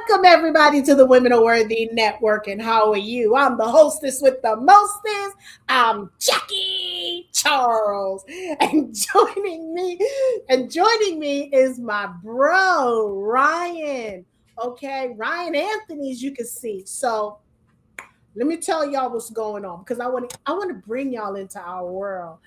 Welcome, everybody, to the Women Are Worthy Network. And how are you? I'm the hostess with the mostest. I'm Jackie Charles. And joining me is my bro, Ryan. Okay, Ryan Anthony, as you can see. So let me tell y'all what's going on because I want to bring y'all into our world.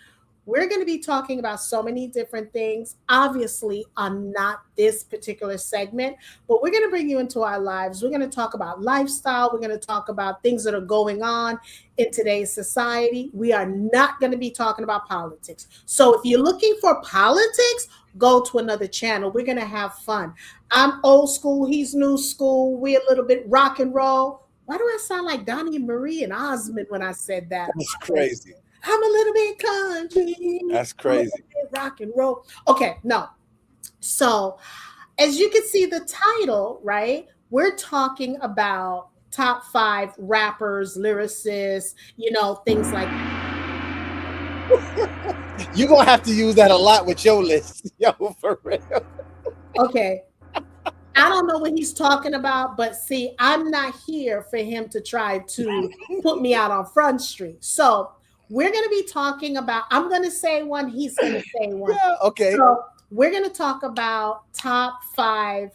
We're going to be talking about so many different things, obviously, on not this particular segment, but we're going to bring you into our lives. We're going to talk about lifestyle. We're going to talk about things that are going on in today's society. We are not going to be talking about politics. So if you're looking for politics, go to another channel. We're going to have fun. I'm old school. He's new school. We're a little bit rock and roll. Why do I sound like Donnie Marie and Osmond when I said that? That's crazy. I'm a little bit country. That's crazy. Rock and roll. Okay, no. So, as you can see the title, right? We're talking about top 5 rappers, lyricists, things like that. You're going to have to use that a lot with your list. Yo, for real. Okay. I don't know what he's talking about, but see, I'm not here for him to try to put me out on Front Street. So, we're going to be talking about, I'm going to say one, he's going to say one. Yeah, okay. So we're going to talk about top 5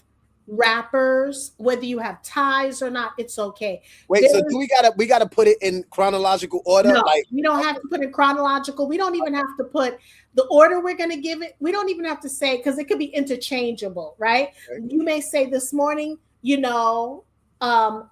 rappers, whether you have ties or not, it's okay. Wait, so do we gotta put it in chronological order? No, we don't have to put it chronological. We don't even have to put the order we're going to give it. We don't even have to say, because it could be interchangeable, right? Okay. You may say this morning,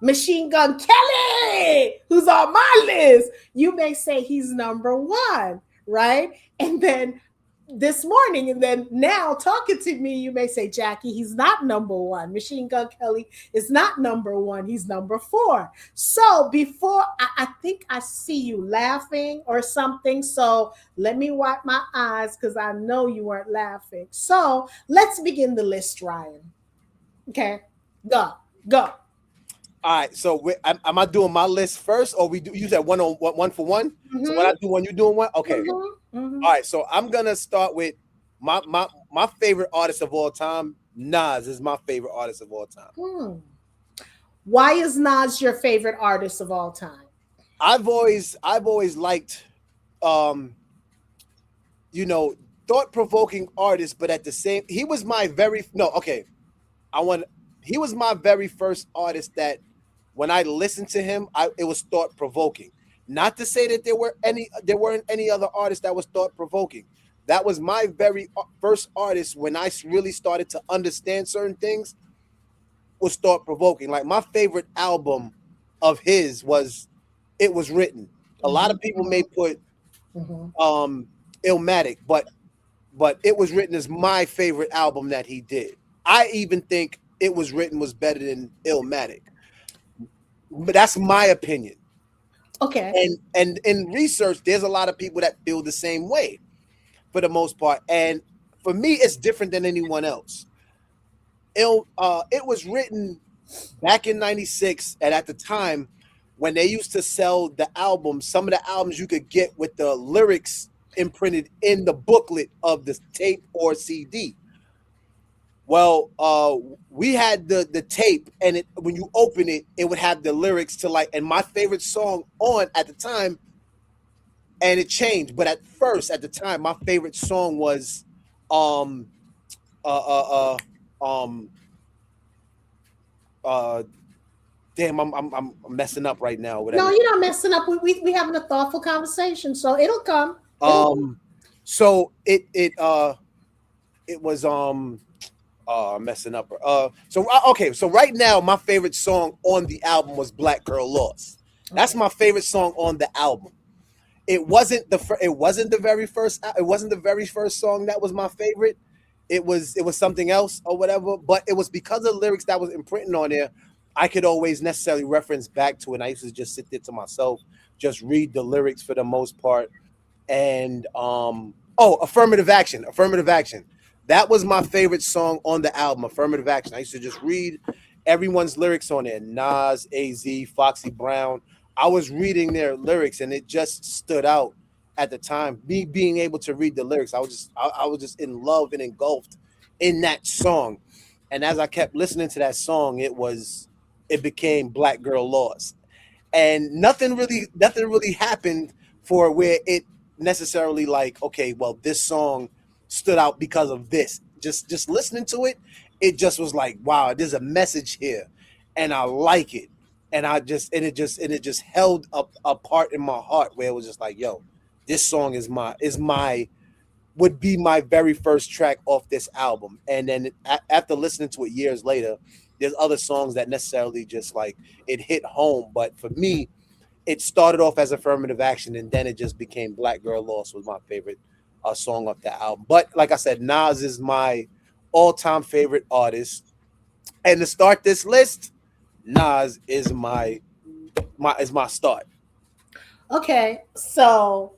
Machine Gun Kelly, who's on my list, you may say he's number 1, right? And then this morning, and then now talking to me, you may say, Jackie, he's not number 1. Machine Gun Kelly is not number 1. He's number 4. So before, I think I see you laughing or something. So let me wipe my eyes because I know you weren't laughing. So let's begin the list, Ryan. Okay, go. All right, so am I doing my list first, or you said one for one? Mm-hmm. So when I do one, you doing one? Okay. Mm-hmm. Mm-hmm. All right, so I'm gonna start with my favorite artist of all time. Nas is my favorite artist of all time. Why is Nas your favorite artist of all time? I've always liked, thought-provoking artists, but at the same, he was my very first artist that, when I listened to him, it was thought-provoking. Not to say that there weren't any other artists that was thought-provoking. That was my very first artist when I really started to understand certain things, was thought-provoking. Like, my favorite album of his was It Was Written. A lot of people may put Illmatic, but It Was Written is my favorite album that he did. I even think It Was Written was better than Illmatic. But that's my opinion. Okay. And in research, there's a lot of people that feel the same way for the most part. And for me, it's different than anyone else. It was written back in 96, and at the time when they used to sell the albums, some of the albums you could get with the lyrics imprinted in the booklet of the tape or CD. Well, we had the tape, and when you open it, it would have the lyrics to and my favorite song on at the time, and it changed. But at the time, my favorite song was damn, I'm messing up right now. Whatever. No, you're not messing up. We having a thoughtful conversation, so it'll come. So it was I'm messing up. So right now, my favorite song on the album was Black Girl Lost. That's my favorite song on the album. It wasn't the very first song that was my favorite. It was something else or whatever, but it was because of the lyrics that was imprinted on there. I could always necessarily reference back to it. And I used to just sit there to myself, just read the lyrics for the most part. And Affirmative Action. That was my favorite song on the album, Affirmative Action. I used to just read everyone's lyrics on there. Nas, AZ, Foxy Brown. I was reading their lyrics, and it just stood out at the time. Me being able to read the lyrics, I was just in love and engulfed in that song. And as I kept listening to that song, it became Black Girl Lost. And nothing really happened for where it necessarily like, okay, well, this song stood out because of this. Just listening to it, it just was like, wow, there's a message here, and I like it. And it just held up a part in my heart where it was just like, yo, this song is my would be my very first track off this album. And then after listening to it years later, there's other songs that necessarily just like it hit home. But for me, it started off as Affirmative Action, and then it just became Black Girl Lost was my favorite song off that album. But like I said, Nas is my all-time favorite artist. And to start this list, Nas is my start. Okay, so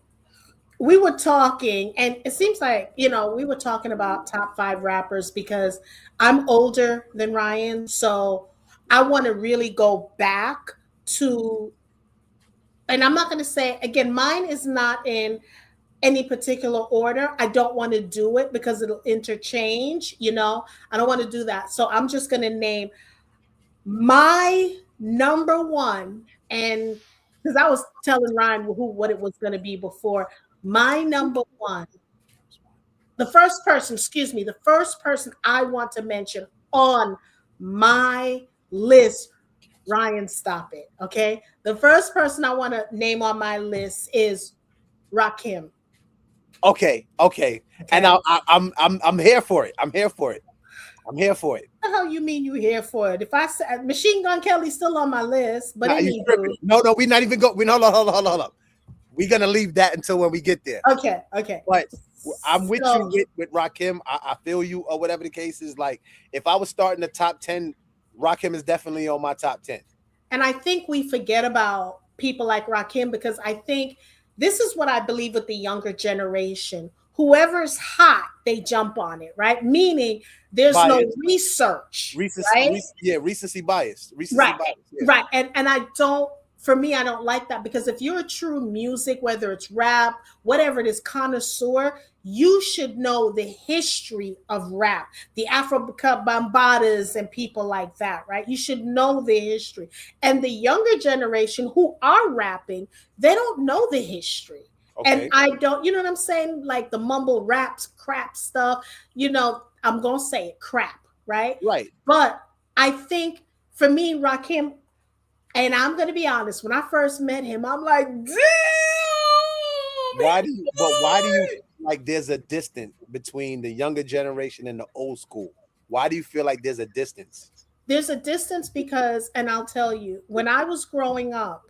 we were talking, and it seems like, we were talking about top five rappers because I'm older than Ryan. So I want to really go back to, and I'm not going to say, again, mine is not in any particular order. I don't want to do it because it'll interchange, I don't want to do that. So I'm just going to name my number one, and because I was telling Ryan what it was going to be before. My number one, the first person I want to mention on my list, Ryan, stop it, okay? The first person I want to name on my list is Rakim. Okay. And I'm here for it. I'm here for it. What the hell you mean you here for it? If I said Machine Gun Kelly's still on my list, but no, we're not even going. Hold on. We're gonna leave that until when we get there. Okay. But I'm with you with Rakim. I feel you, or whatever the case is. Like, if I was starting the top 10, Rakim is definitely on my top 10. And I think we forget about people like Rakim because I think this is what I believe with the younger generation. Whoever's hot, they jump on it, right? Meaning there's no research, right? Recency bias. Right. And for me, I don't like that because if you're a true music, whether it's rap, whatever it is, connoisseur, you should know the history of rap, the Africa Bambadas and people like that, right? You should know the history. And the younger generation who are rapping, they don't know the history. Okay. And I don't, you know what I'm saying? Like the mumble raps, crap stuff, I'm going to say it, crap, right? Right. But I think for me, Rakim, and I'm going to be honest, when I first met him, I'm like, damn! Why do you feel like there's a distance between the younger generation and the old school? Why do you feel like there's a distance? There's a distance because, and I'll tell you, when I was growing up,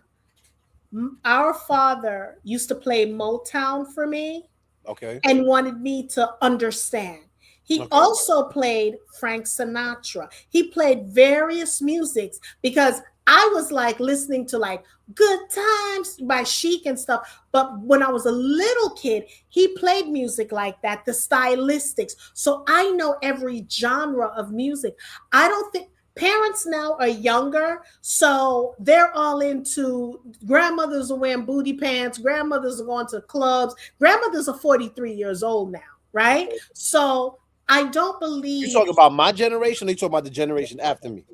our father used to play Motown for me. Okay. And wanted me to understand. He also played Frank Sinatra. He played various musics because I was like listening to like Good Times by Chic and stuff. But when I was a little kid, he played music like that, the stylistics. So I know every genre of music. I don't think parents now are younger, so they're all into grandmothers are wearing booty pants, grandmothers are going to clubs, grandmothers are 43 years old now, right? So I don't believe. You talking about my generation, or you talking about the generation after me?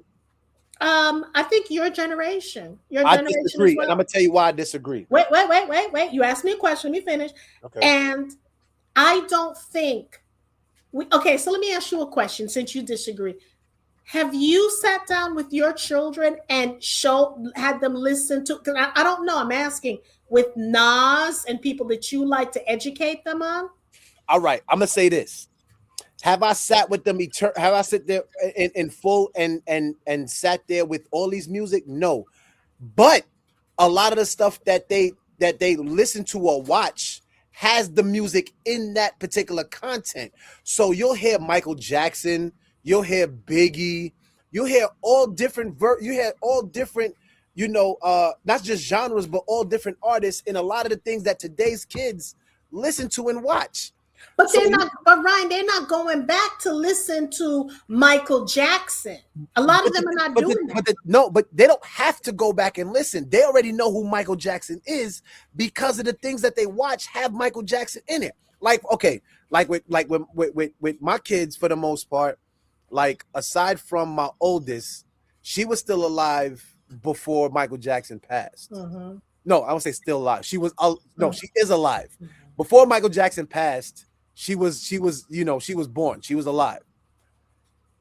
I think your generation. I disagree, and I'm gonna tell you why I disagree. Wait. You asked me a question. Let me finish. Okay. And I don't think okay, so let me ask you a question since you disagree. Have you sat down with your children and had them listen to, because I don't know, I'm asking, with Nas and people that you like to educate them on? All right, I'm going to say this. Have I sat with them? Have I sit there in full and sat there with all these music? No. But a lot of the stuff that they listen to or watch has the music in that particular content. So you'll hear Michael Jackson, you'll hear Biggie, you'll hear all different not just genres, but all different artists in a lot of the things that today's kids listen to and watch. But Ryan, they're not going back to listen to Michael Jackson. A lot of them are not doing that. But they don't have to go back and listen. They already know who Michael Jackson is because of the things that they watch have Michael Jackson in it. Like with my kids, for the most part, like aside from my oldest, she was still alive before Michael Jackson passed. Mm-hmm. No, I won't say still alive. She was no, Mm-hmm. she is alive. Before Michael Jackson passed, she was born. She was alive.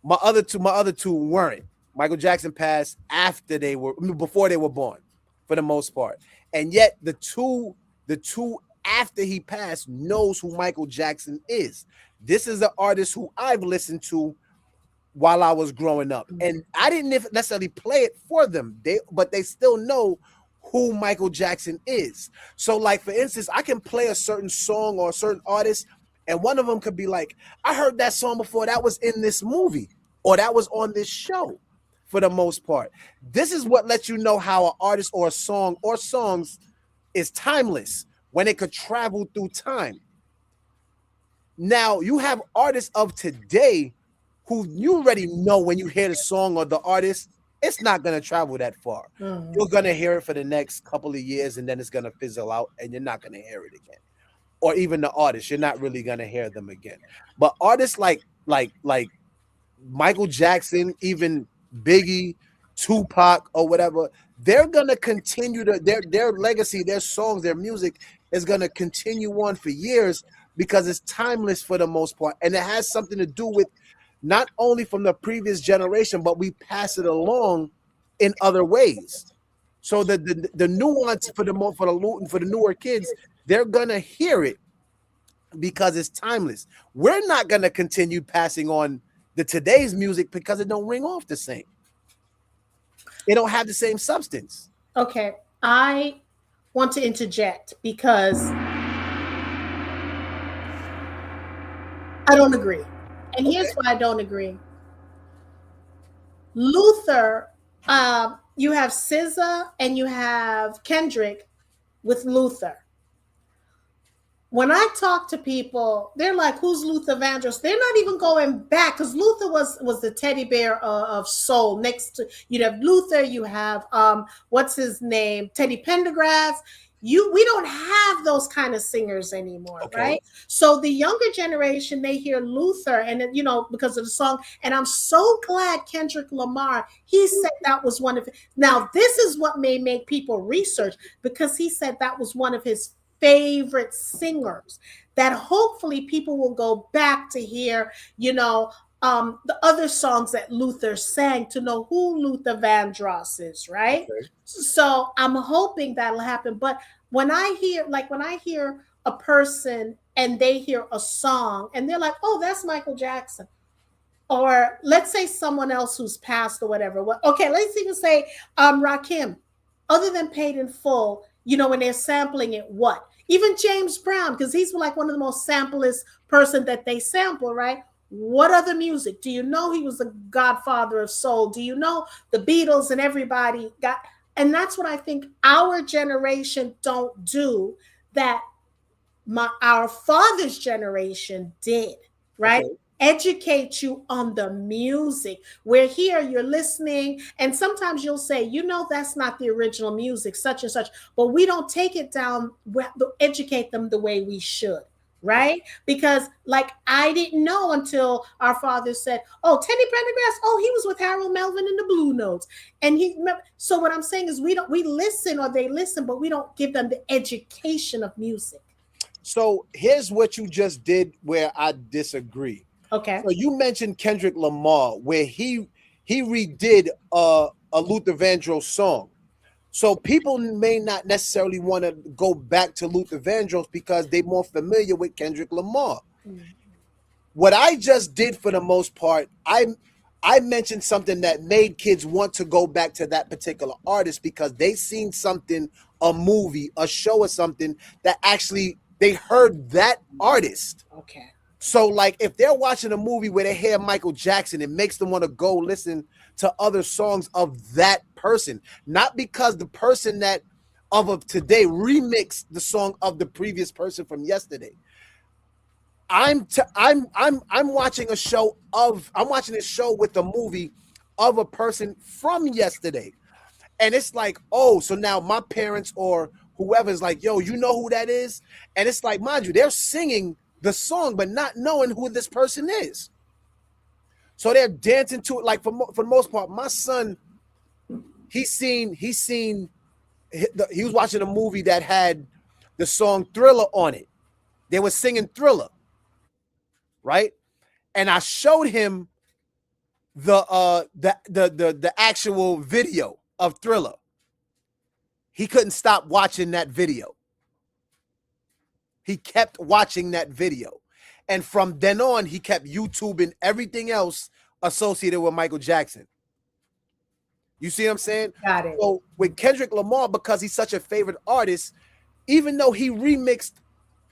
My other two weren't. Michael Jackson passed after before they were born, for the most part. And yet the two after he passed knows who Michael Jackson is. This is an artist who I've listened to while I was growing up, and I didn't necessarily play it for them. But they still know who Michael Jackson is. So, like for instance, I can play a certain song or a certain artist, and one of them could be like, "I heard that song before. That was in this movie, or that was on this show." For the most part, this is what lets you know how an artist or a song or songs is timeless when it could travel through time. Now you have artists of today who you already know when you hear the song or the artist, it's not going to travel that far. Mm-hmm. You're going to hear it for the next couple of years and then it's going to fizzle out and you're not going to hear it again. Or even the artists, you're not really going to hear them again. But artists like Michael Jackson, even Biggie, Tupac, or whatever, they're going to continue their legacy, their songs, their music is going to continue on for years because it's timeless for the most part. And it has something to do with not only from the previous generation, but we pass it along in other ways. So the nuance for the newer kids, they're gonna hear it because it's timeless. We're not gonna continue passing on the today's music because it don't ring off the same. It don't have the same substance. Okay, I want to interject because I don't agree. And here's why I don't agree. Luther, you have SZA and you have Kendrick with Luther. When I talk to people, they're like, "Who's Luther Vandross?" They're not even going back because Luther was the teddy bear of soul. Next to you have Luther, you have what's his name, Teddy Pendergrass. We don't have those kind of singers anymore, Okay. right? So the younger generation, they hear Luther, and because of the song. And I'm so glad Kendrick Lamar, he said that was one of. Now this is what may make people research because he said that was one of his favorite singers that hopefully people will go back to hear, the other songs that Luther sang to know who Luther Vandross is, right? Okay. So I'm hoping that'll happen. But when I hear a person and they hear a song and they're like, "Oh, that's Michael Jackson." Or let's say someone else who's passed or whatever. Okay, let's even say Rakim. Other than Paid in Full, when they're sampling it, what? Even James Brown, because he's like one of the most samplest person that they sample, right? What other music? Do you know he was the godfather of soul? Do you know the Beatles and everybody got? And that's what I think our generation don't do that our father's generation did, right? Okay. Educate you on the music. We're here, you're listening, and sometimes you'll say, that's not the original music, such and such, but we don't take it down, educate them the way we should, right? Because I didn't know until our father said, "Oh, Teddy Pendergrass, oh, he was with Harold Melvin and the Blue Notes." And so what I'm saying is we listen, or they listen, but we don't give them the education of music. So here's what you just did where I disagree. Okay. So you mentioned Kendrick Lamar, where he redid a Luther Vandross song. So people may not necessarily want to go back to Luther Vandross because they're more familiar with Kendrick Lamar. Mm-hmm. What I just did for the most part, I mentioned something that made kids want to go back to that particular artist because they seen something, a movie, a show or something that actually they heard that artist. Okay. So, if they're watching a movie where they hear Michael Jackson, it makes them want to go listen to other songs of that person, not because the person that of today remixed the song of the previous person from yesterday. I'm watching a show with a movie of a person from yesterday, and it's like, oh, so now my parents or whoever's like, "Yo, you know who that is?" And it's like, mind you, they're singing the song, but not knowing who this person is. So they're dancing to it. Like for the most part, my son, he was watching a movie that had the song Thriller on it. They were singing Thriller, right? And I showed him the actual video of Thriller. He couldn't stop watching that video. He kept watching that video. And from then on, he kept YouTubing everything else associated with Michael Jackson. You see what I'm saying? Got it. So with Kendrick Lamar, because he's such a favorite artist, even though he remixed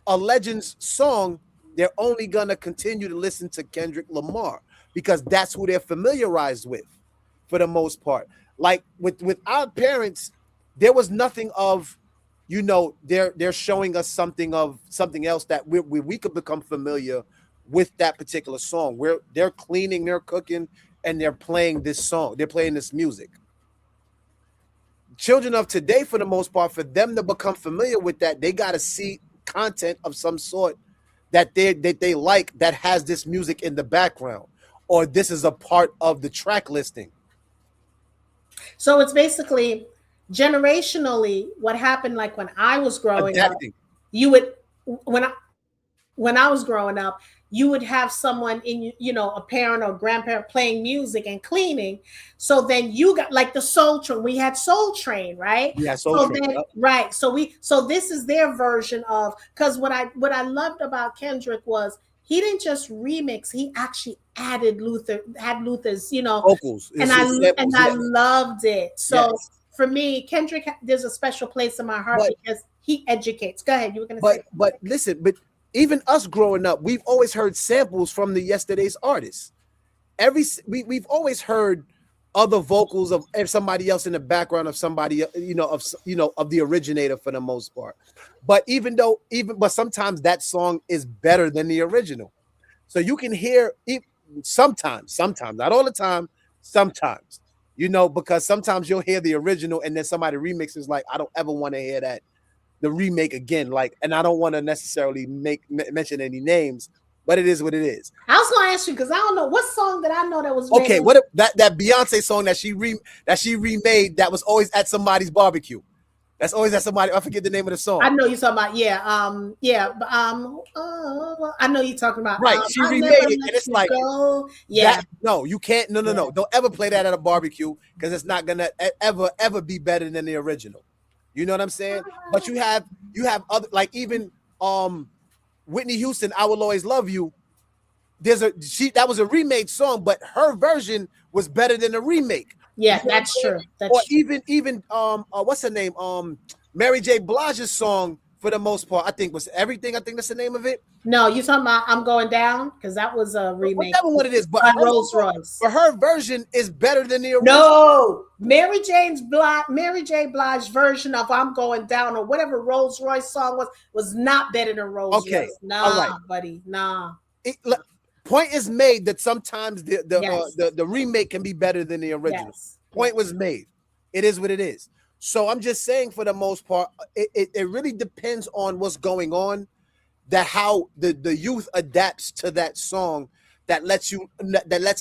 a Legends song, they're only gonna continue to listen to Kendrick Lamar because that's who they're familiarized with for the most part. Like with our parents, there was nothing of, you know, they're showing us something else that we could become familiar with that particular song. Where they're cleaning, they're cooking, and they're playing this song. They're playing this music. Children of today, for the most part, for them to become familiar with that, they got to see content of some sort that they like that has this music in the background, or this is a part of the track listing. So it's basically generationally what happened. Like when I was growing Adapting. up, you would when I was growing up, you would have someone in, you know, a parent or grandparent playing music and cleaning. So then you got like the Soul Train. We had Soul Train, right? Yeah, Soul Train. Then, right. So this is their version of, because what I loved about Kendrick was he didn't just remix, he actually added Luther's, you know, vocals. And I loved it. So for me, Kendrick, there's a special place in my heart because he educates. Go ahead. You were going to say. But listen, even us growing up, we've always heard samples from the yesterday's artists. We've always heard other vocals of somebody else in the background of somebody, of the originator for the most part. But but sometimes that song is better than the original. So you can hear sometimes, not all the time, sometimes, because sometimes you'll hear the original and then somebody remixes like, I don't ever want to hear the remake again, and I don't want to necessarily mention any names, but it is what it is. I was going to ask you because I don't know what song that I know that was okay. What that Beyonce song that she remade that was always at somebody's barbecue. That's always at somebody. I forget the name of the song. I know you're talking about. I know you're talking about. Right, she remade it, and it's like, no, you can't. No, don't ever play that at a barbecue because it's not gonna ever be better than the original. You know what I'm saying? But you have other, like even Whitney Houston, I Will Always Love You. That was a remade song, but her version was better than the remake. Yeah, that's true. Or even what's her name? Mary J. Blige's song, for the most part, I think was Everything. I think that's the name of it. No, you talking about I'm Going Down? Because that was a remake. Whatever what it is, but Rolls Royce. But her version is better than the original. No, Mary J. Blige's version of I'm Going Down or whatever Rolls Royce song was not better than Rolls Royce. Nah, buddy, nah. Point is made that sometimes the remake can be better than the original. Yes. Point was made. It is what it is. So I'm just saying, for the most part, it really depends on what's going on, that how the youth adapts to that song that lets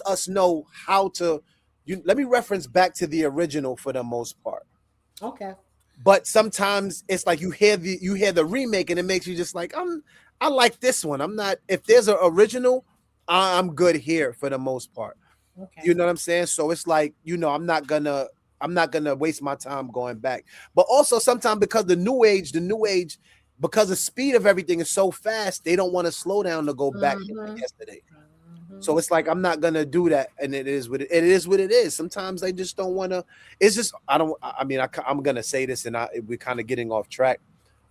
us know how to. Let me reference back to the original for the most part. Okay. But sometimes it's like you hear the remake and it makes you just like, I like this one. I'm not, if there's an original, I'm good here for the most part. Okay. You know what I'm saying? So it's like, I'm not gonna waste my time going back. But also sometimes because the new age, because the speed of everything is so fast, they don't want to slow down to go back to yesterday. So it's like, I'm not gonna do that, and it is what it is. Sometimes they just don't want to. It's just I'm gonna say this, and we're kind of getting off track.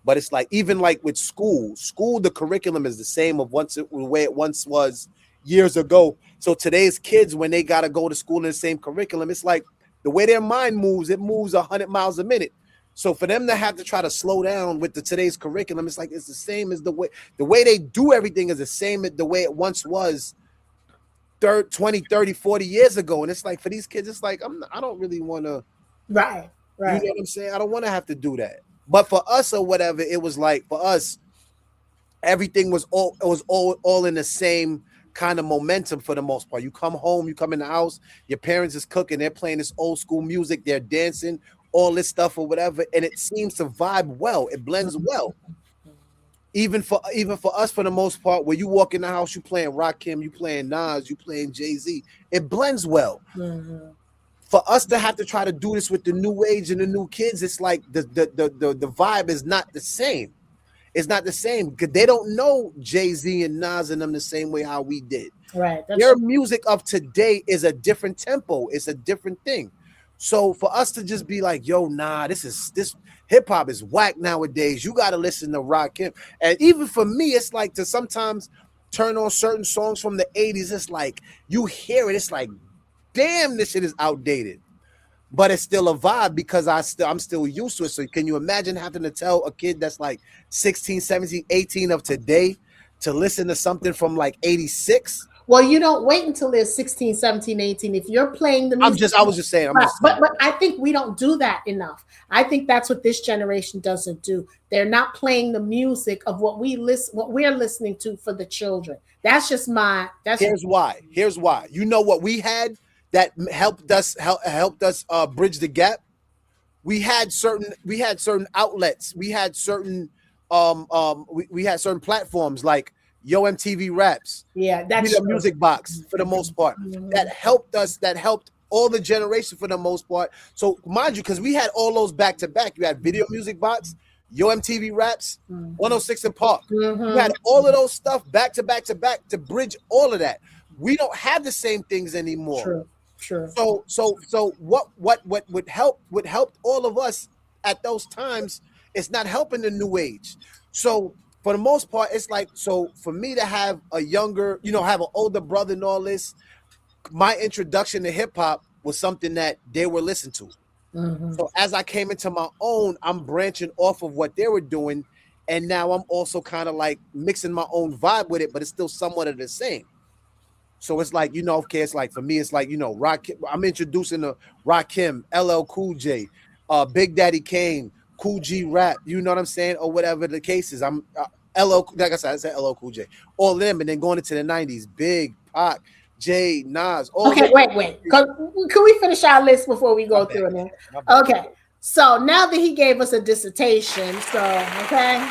But it's like, even like with school, the curriculum is the same of the way it once was years ago. So today's kids, when they gotta go to school in the same curriculum, it's like the way their mind moves, it moves 100 miles a minute. So for them to have to try to slow down with today's curriculum, it's like it's the same as the way they do everything is the same as the way it once was 20, 30, 40 years ago. And it's like, for these kids, it's like, I don't really want to. Right. You know what I'm saying? I don't want to have to do that. But for us or whatever, it was like, for us, everything was all in the same kind of momentum for the most part. You come home, you come in the house, your parents is cooking, they're playing this old school music, they're dancing, all this stuff or whatever, and it seems to vibe well. It blends well. Even for us, for the most part, where you walk in the house, you playing Rakim, you playing Nas, you playing Jay-Z, it blends well. Mm-hmm. For us to have to try to do this with the new age and the new kids, it's like the vibe is not the same. It's not the same because they don't know Jay-Z and Nas and them the same way how we did. Right. Their music of today is a different tempo. It's a different thing. So for us to just be like, yo, nah, this hip hop is whack nowadays. You got to listen to Rakim. And even for me, it's like to sometimes turn on certain songs from the 80s. It's like you hear it. It's like, damn, this shit is outdated. But it's still a vibe because I'm still used to it. So can you imagine having to tell a kid that's like 16, 17, 18 of today to listen to something from like 86? Well, you don't wait until they're 16, 17, 18. If you're playing the music. I was just saying. But I think we don't do that enough. I think that's what this generation doesn't do. They're not playing the music of what we're listening to for the children. That's just Here's why. You know what we had that helped us bridge the gap? We had certain outlets. We had certain we had certain platforms like Yo MTV Raps. Yeah, that's the music box for the most part. Mm-hmm. That helped all the generation for the most part. So mind you, because we had all those back to back. You had Video Music Box, Yo MTV Raps, 106 and Park. Mm-hmm. You had all of those stuff back to back to bridge all of that. We don't have the same things anymore. Sure. So what would help all of us at those times? It's not helping the new age. So for the most part, it's like, so for me to have a younger, have an older brother and all this, my introduction to hip hop was something that they were listening to. Mm-hmm. So as I came into my own, I'm branching off of what they were doing. And now I'm also kind of like mixing my own vibe with it, but it's still somewhat of the same. So it's like, okay, it's like, for me, it's like, Rakim, I'm introducing the Rakim, LL Cool J, Big Daddy Kane, Cool G Rap, you know what I'm saying? Or whatever the case is. I'm like I said LL Cool J, all them, and then going into the 90s, Big, Pac, Jay, Nas. Okay, wait. Can we finish our list before we go through it? Okay, so now that he gave us a dissertation, okay,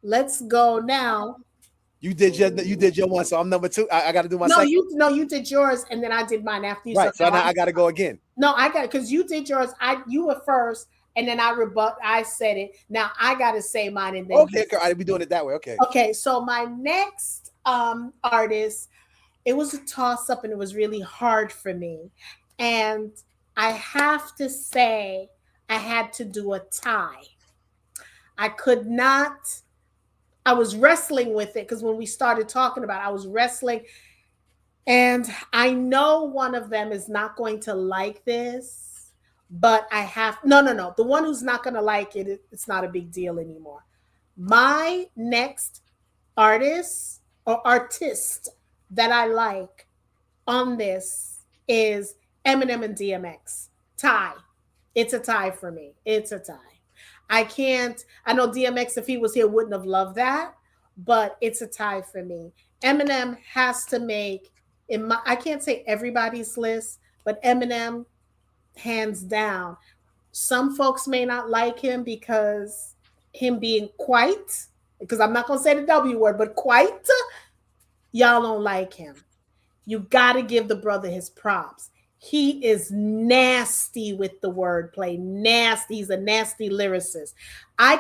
let's go now. You did your one, so I'm number two. I got to do my second. You did yours, and then I did mine after you. Right, so now I got to go again. No, I got it because you did yours. You were first, and then I said it. Now I got to say mine, and then okay, I'll be doing it that way. Okay. So my next artist, it was a toss up, and it was really hard for me, and I have to say I had to do a tie. I could not. I was wrestling with it because when we started talking about it, I was wrestling. And I know one of them is not going to like this, but no. The one who's not going to like it, it's not a big deal anymore. My next artist or artist that I like on this is Eminem and DMX. Tie. It's a tie for me. It's a tie. I know DMX, if he was here, wouldn't have loved that, but it's a tie for me. Eminem has to make, I can't say everybody's list, but Eminem, hands down. Some folks may not like him because him being quite, because I'm not going to say the W word, but quite, y'all don't like him. You got to give the brother his props. He is nasty with the wordplay. Nasty. He's a nasty lyricist. I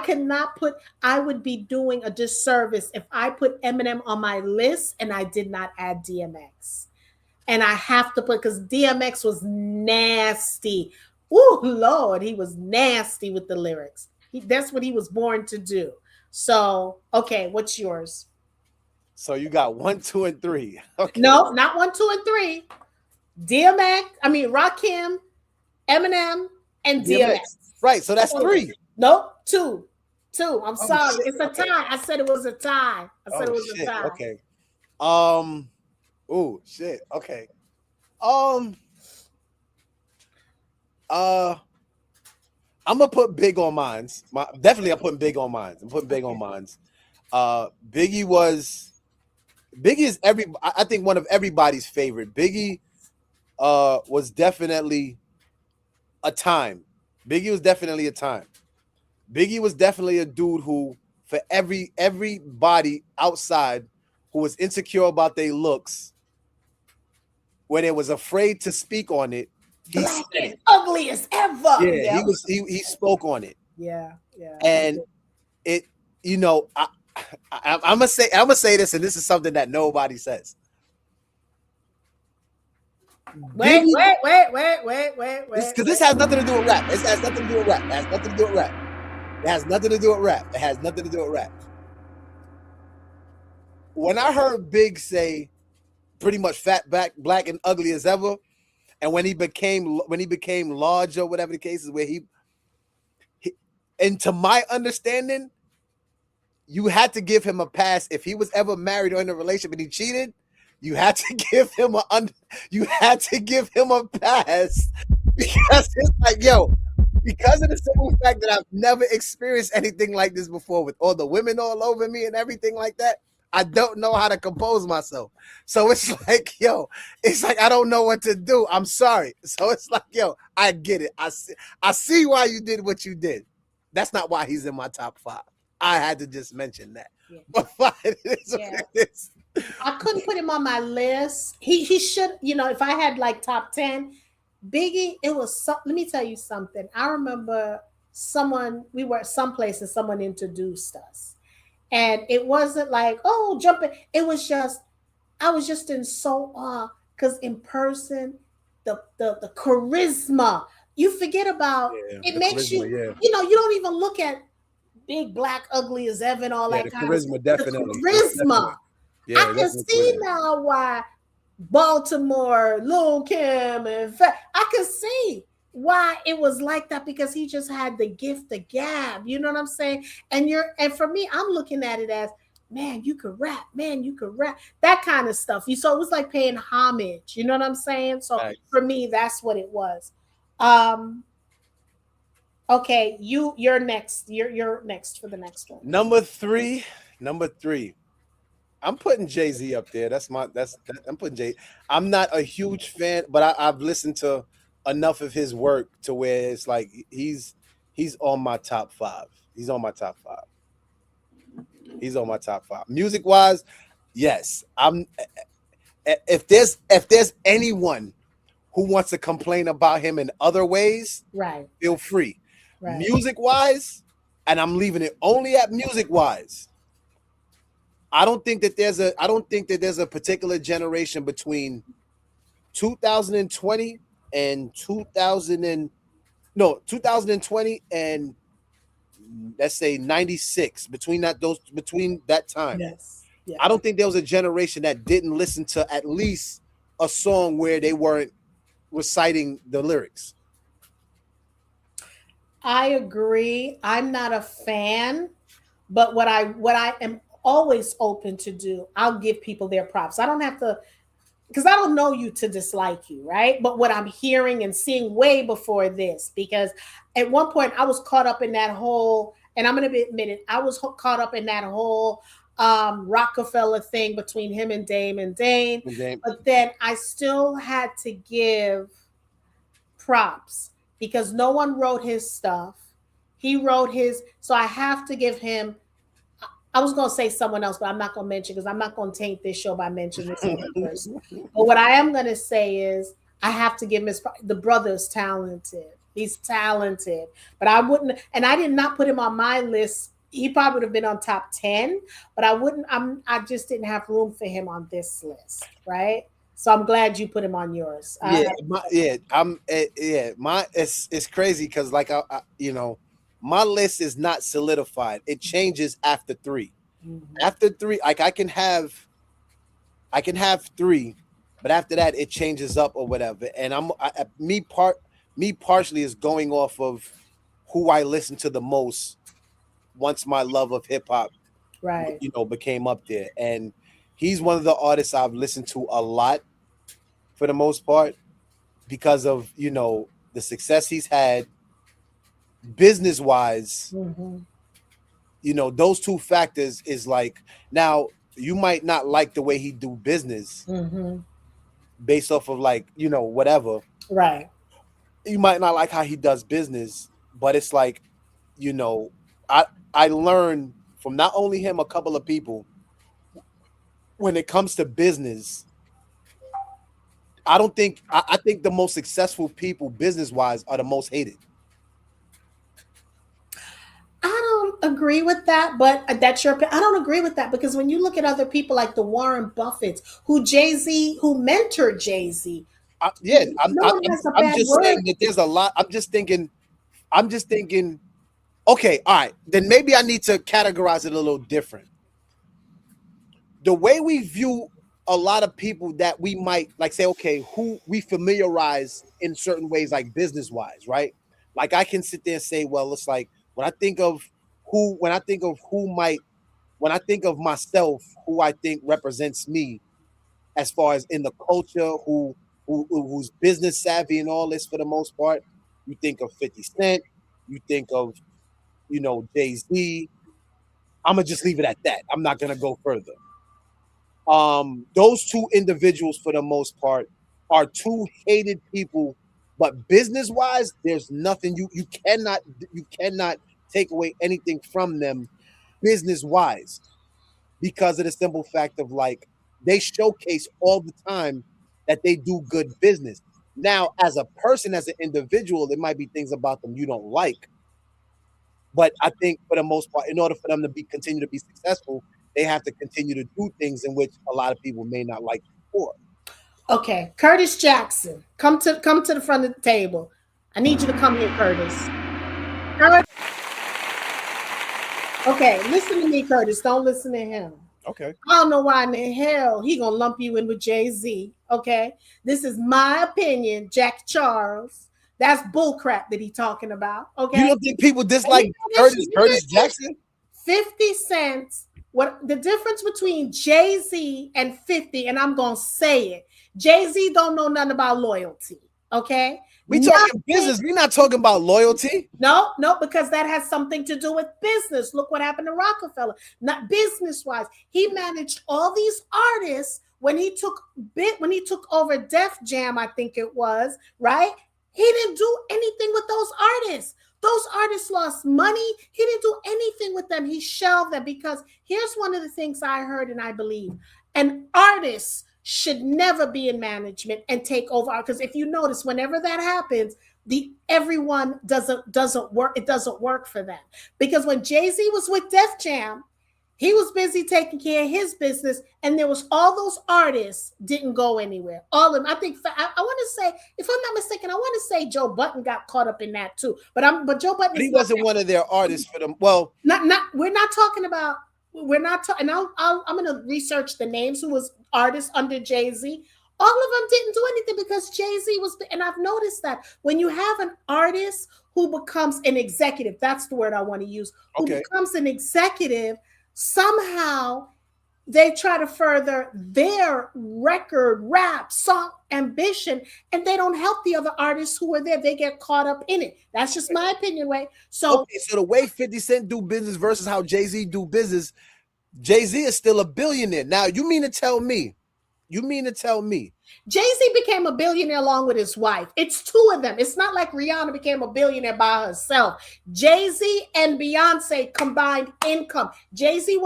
would be doing a disservice if I put Eminem on my list and I did not add DMX. And I have to because DMX was nasty. Oh, Lord, he was nasty with the lyrics. That's what he was born to do. So, okay, what's yours? So you got 1, 2, and 3. Okay. No, not 1, 2, and 3. Rakim, Eminem, and DMX. Right, so that's 3. Nope, 2. I'm sorry. Shit. It's a tie. I said it was a tie. A tie. Okay. Oh shit. Okay. I'm gonna put Big on mines. Definitely I'm putting Big on mines. Biggie was Biggie is I think one of everybody's favorite. Biggie was definitely a time. Biggie was definitely a time. Biggie was definitely a dude who, for everybody outside who was insecure about their looks, when they was afraid to speak on it, he Black said and it. ugly as ever. Yeah, Yep. he spoke on it, Yeah. Yeah. and it you know I'm gonna say this, and this is something that nobody says. Wait, Biggie, wait, wait, wait, wait, wait, this wait, because this wait. has nothing to do with rap. This has nothing to do with rap. It has nothing to do with rap. It has nothing to do with rap. It has nothing to do with rap. When I heard Big say pretty much fat, back, black and ugly as ever, and when he became large or whatever the case is, where he and to my understanding, you had to give him a pass if he was ever married or in a relationship and he cheated. You had to give him you had to give him a pass because it's like, yo, because of the simple fact that I've never experienced anything like this before with all the women all over me and everything like that. I don't know how to compose myself. So it's like, yo, it's like I don't know what to do. I'm sorry. So it's like, yo, I get it. I see why you did what you did. That's not why he's in my top 5. I had to just mention that. Yeah. But fine, it is Yeah. what it is. I couldn't put him on my list. He should, if I had like top 10, Biggie, it was let me tell you something. I remember we were at some place and someone introduced us. And it wasn't like, oh, jumping. It was just, I was just in so awe because in person, the charisma, you forget about Yeah, it the makes charisma, you, yeah. you don't even look at big, black, ugly as Evan, all Yeah, that the kind of stuff. charisma, definitely. The charisma. Yeah, I can definitely see charisma. now why Baltimore, Lil Kim, I can see why it was like that because he just had the gift, the gab. You know what I'm saying? And for me, I'm looking at it as, man, you could rap, man, you could rap, that kind of stuff. So it was like paying homage. You know what I'm saying? So Right. for me, that's what it was. Um, okay, you're next. You're next for the next one. Number three. I'm putting Jay-Z up there. I'm putting Jay. I'm not a huge fan, but I've listened to enough of his work to where it's like he's on my top 5. He's on my top 5. He's on my top 5. Music wise, yes. If there's anyone who wants to complain about him in other ways, Right. feel free. Right. Music wise, and I'm leaving it only at music wise. I don't think that there's a particular generation between 2020 and 2020 and let's say 96, between that time. Yes. Yeah. I don't think there was a generation that didn't listen to at least a song where they weren't reciting the lyrics. I agree. I'm not a fan, but what I am always open to do, I'll give people their props. I don't have to, because I don't know you to dislike you, right? But what I'm hearing and seeing way before this, because at one point I was caught up in that whole, and I'm going to admit it, I was caught up in that whole Rockefeller thing between him and Dame. But then I still had to give props because no one wrote his stuff. He wrote his, so I have to give him. I was going to say someone else, but I'm not going to mention because I'm not going to taint this show by mentioning this other person. But what I am going to say is I have to give him the brother's talented. He's talented, but I wouldn't, and I did not put him on my list. He probably would have been on top 10, but I just didn't have room for him on this list, right? So I'm glad you put him on yours. It's crazy because like my list is not solidified. It changes after 3. Mm-hmm. After 3, like I can have 3, but after that it changes up or whatever. And me partially is going off of who I listen to the most once my love of hip hop, right, became up there. And he's one of the artists I've listened to a lot for the most part because of the success he's had business wise. Mm-hmm. Those two factors is like, now you might not like the way he do business Mm-hmm. based off of like, whatever. Right. You might not like how he does business, but it's like, you know, I I learned from not only him, a couple of people, when it comes to business. I think the most successful people business wise are the most hated. I don't agree with that, but that's your. I don't agree with that because when you look at other people like the Warren Buffetts, who mentored Jay Z, Yeah, no one has a I'm bad just word. saying that there's a lot. I'm just thinking. Okay, all right, then maybe I need to categorize it a little different. The way we view a lot of people that we might like say, okay, who we familiarize in certain ways, like business wise, right? Like I can sit there and say, well, it's like when I think of who might, when I think of myself, who I think represents me as far as in the culture, who's business savvy and all this for the most part. You think of 50 Cent, you think of, Jay-Z. I'm gonna just leave it at that. I'm not gonna go further. Those two individuals for the most part are two hated people, but business wise, there's nothing you cannot take away anything from them business wise because of the simple fact of like they showcase all the time that they do good business. Now, as a person, as an individual, there might be things about them you don't like, but I think for the most part, in order for them to continue to be successful, they have to continue to do things in which a lot of people may not like before. Okay, Curtis Jackson, come to the front of the table. I need you to come here, Curtis. Curtis. Okay, listen to me, Curtis. Don't listen to him. Okay. I don't know why in the hell he gonna lump you in with Jay Z. Okay, this is my opinion, Jack Charles. That's bullcrap that he talking about. You Okay, don't think people let me dislike finish. Let me Curtis finish. Jackson? 50 cents. What the difference between Jay Z and 50? And I'm gonna say it. Jay Z don't know nothing about loyalty. Okay, We talking nothing. business. We not talking about loyalty. No, because that has something to do with business. Look what happened to Rockefeller. Not business wise. He managed all these artists when he took over Def Jam, I think it was, right? He didn't do anything with those artists. Those artists lost money. He didn't do anything with them. He shelved them because here's one of the things I heard and I believe. An artist should never be in management and take over. Because if you notice, whenever that happens, the everyone doesn't work. It doesn't work for them because when Jay-Z was with Def Jam, he was busy taking care of his business, and there was all those artists didn't go anywhere. All of them. I think I want to say, if I'm not mistaken, I want to say Joe Button got caught up in that too. But Joe Button But is he wasn't one of their artists for them. Well, not. We're not talking about. We're not talking. I'm going to research the names who was artists under Jay Z. All of them didn't do anything because Jay Z was. And I've noticed that when you have an artist who becomes an executive, that's the word I want to use. Who okay. becomes an executive, somehow they try to further their record, rap, song ambition, and they don't help the other artists who are there. They get caught up in it. That's just my opinion, way. So, Okay, so the way 50 Cent do business versus how Jay-Z do business, Jay-Z is still a billionaire. Now, you mean to tell me Jay-Z became a billionaire along with his wife. It's two of them. It's not like Rihanna became a billionaire by herself. Jay-Z and Beyonce combined income. Jay-Z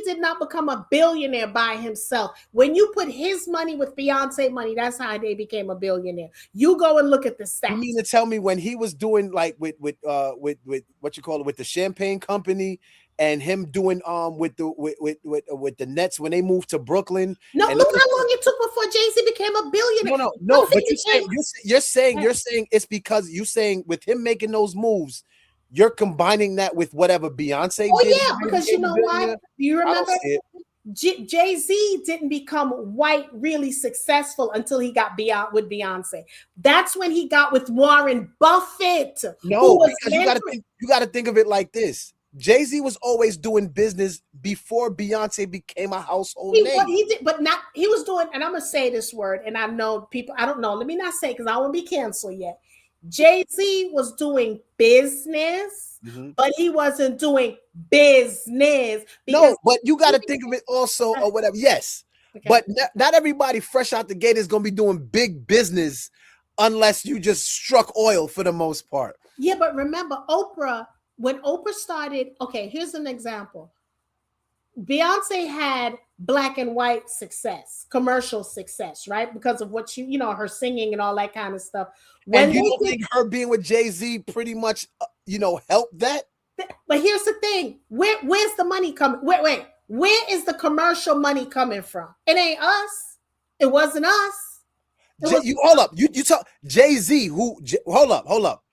did not become a billionaire by himself. When you put his money with Beyonce money, that's how they became a billionaire. You go and look at the stats. You mean to tell me when he was doing like with what you call it, with the champagne company, and him doing with the Nets when they moved to Brooklyn? No, and look how long it took before Jay-Z became a billionaire. No. But you're saying it's because you saying with him making those moves, you're combining that with whatever Beyonce Oh did. yeah, because you know why? You remember Jay-Z didn't become white really successful until he got beyond with Beyonce. That's when he got with Warren Buffett. No, because you got to think of it like this. Jay-Z was always doing business before Beyonce became a household name. He did, but not he was doing, and I'm gonna say this word, and I know people, I don't know, let me not say because I won't be canceled yet. Jay-Z was doing business, Mhm. but he wasn't doing business because No, but you got to think of it also or whatever. Yes, okay. but not everybody fresh out the gate is going to be doing big business unless you just struck oil for the most part. Yeah, but remember Oprah, when Oprah started, okay, here's an example. Beyonce had black and white success, commercial success, right? Because of what you know, her singing and all that kind of stuff. And When you they don't did, think her being with Jay-Z pretty much, helped that? but here's the thing: where's the money coming? Where is the commercial money coming from? It ain't us. It wasn't us. It was. You hold up. You talk Jay-Z hold up.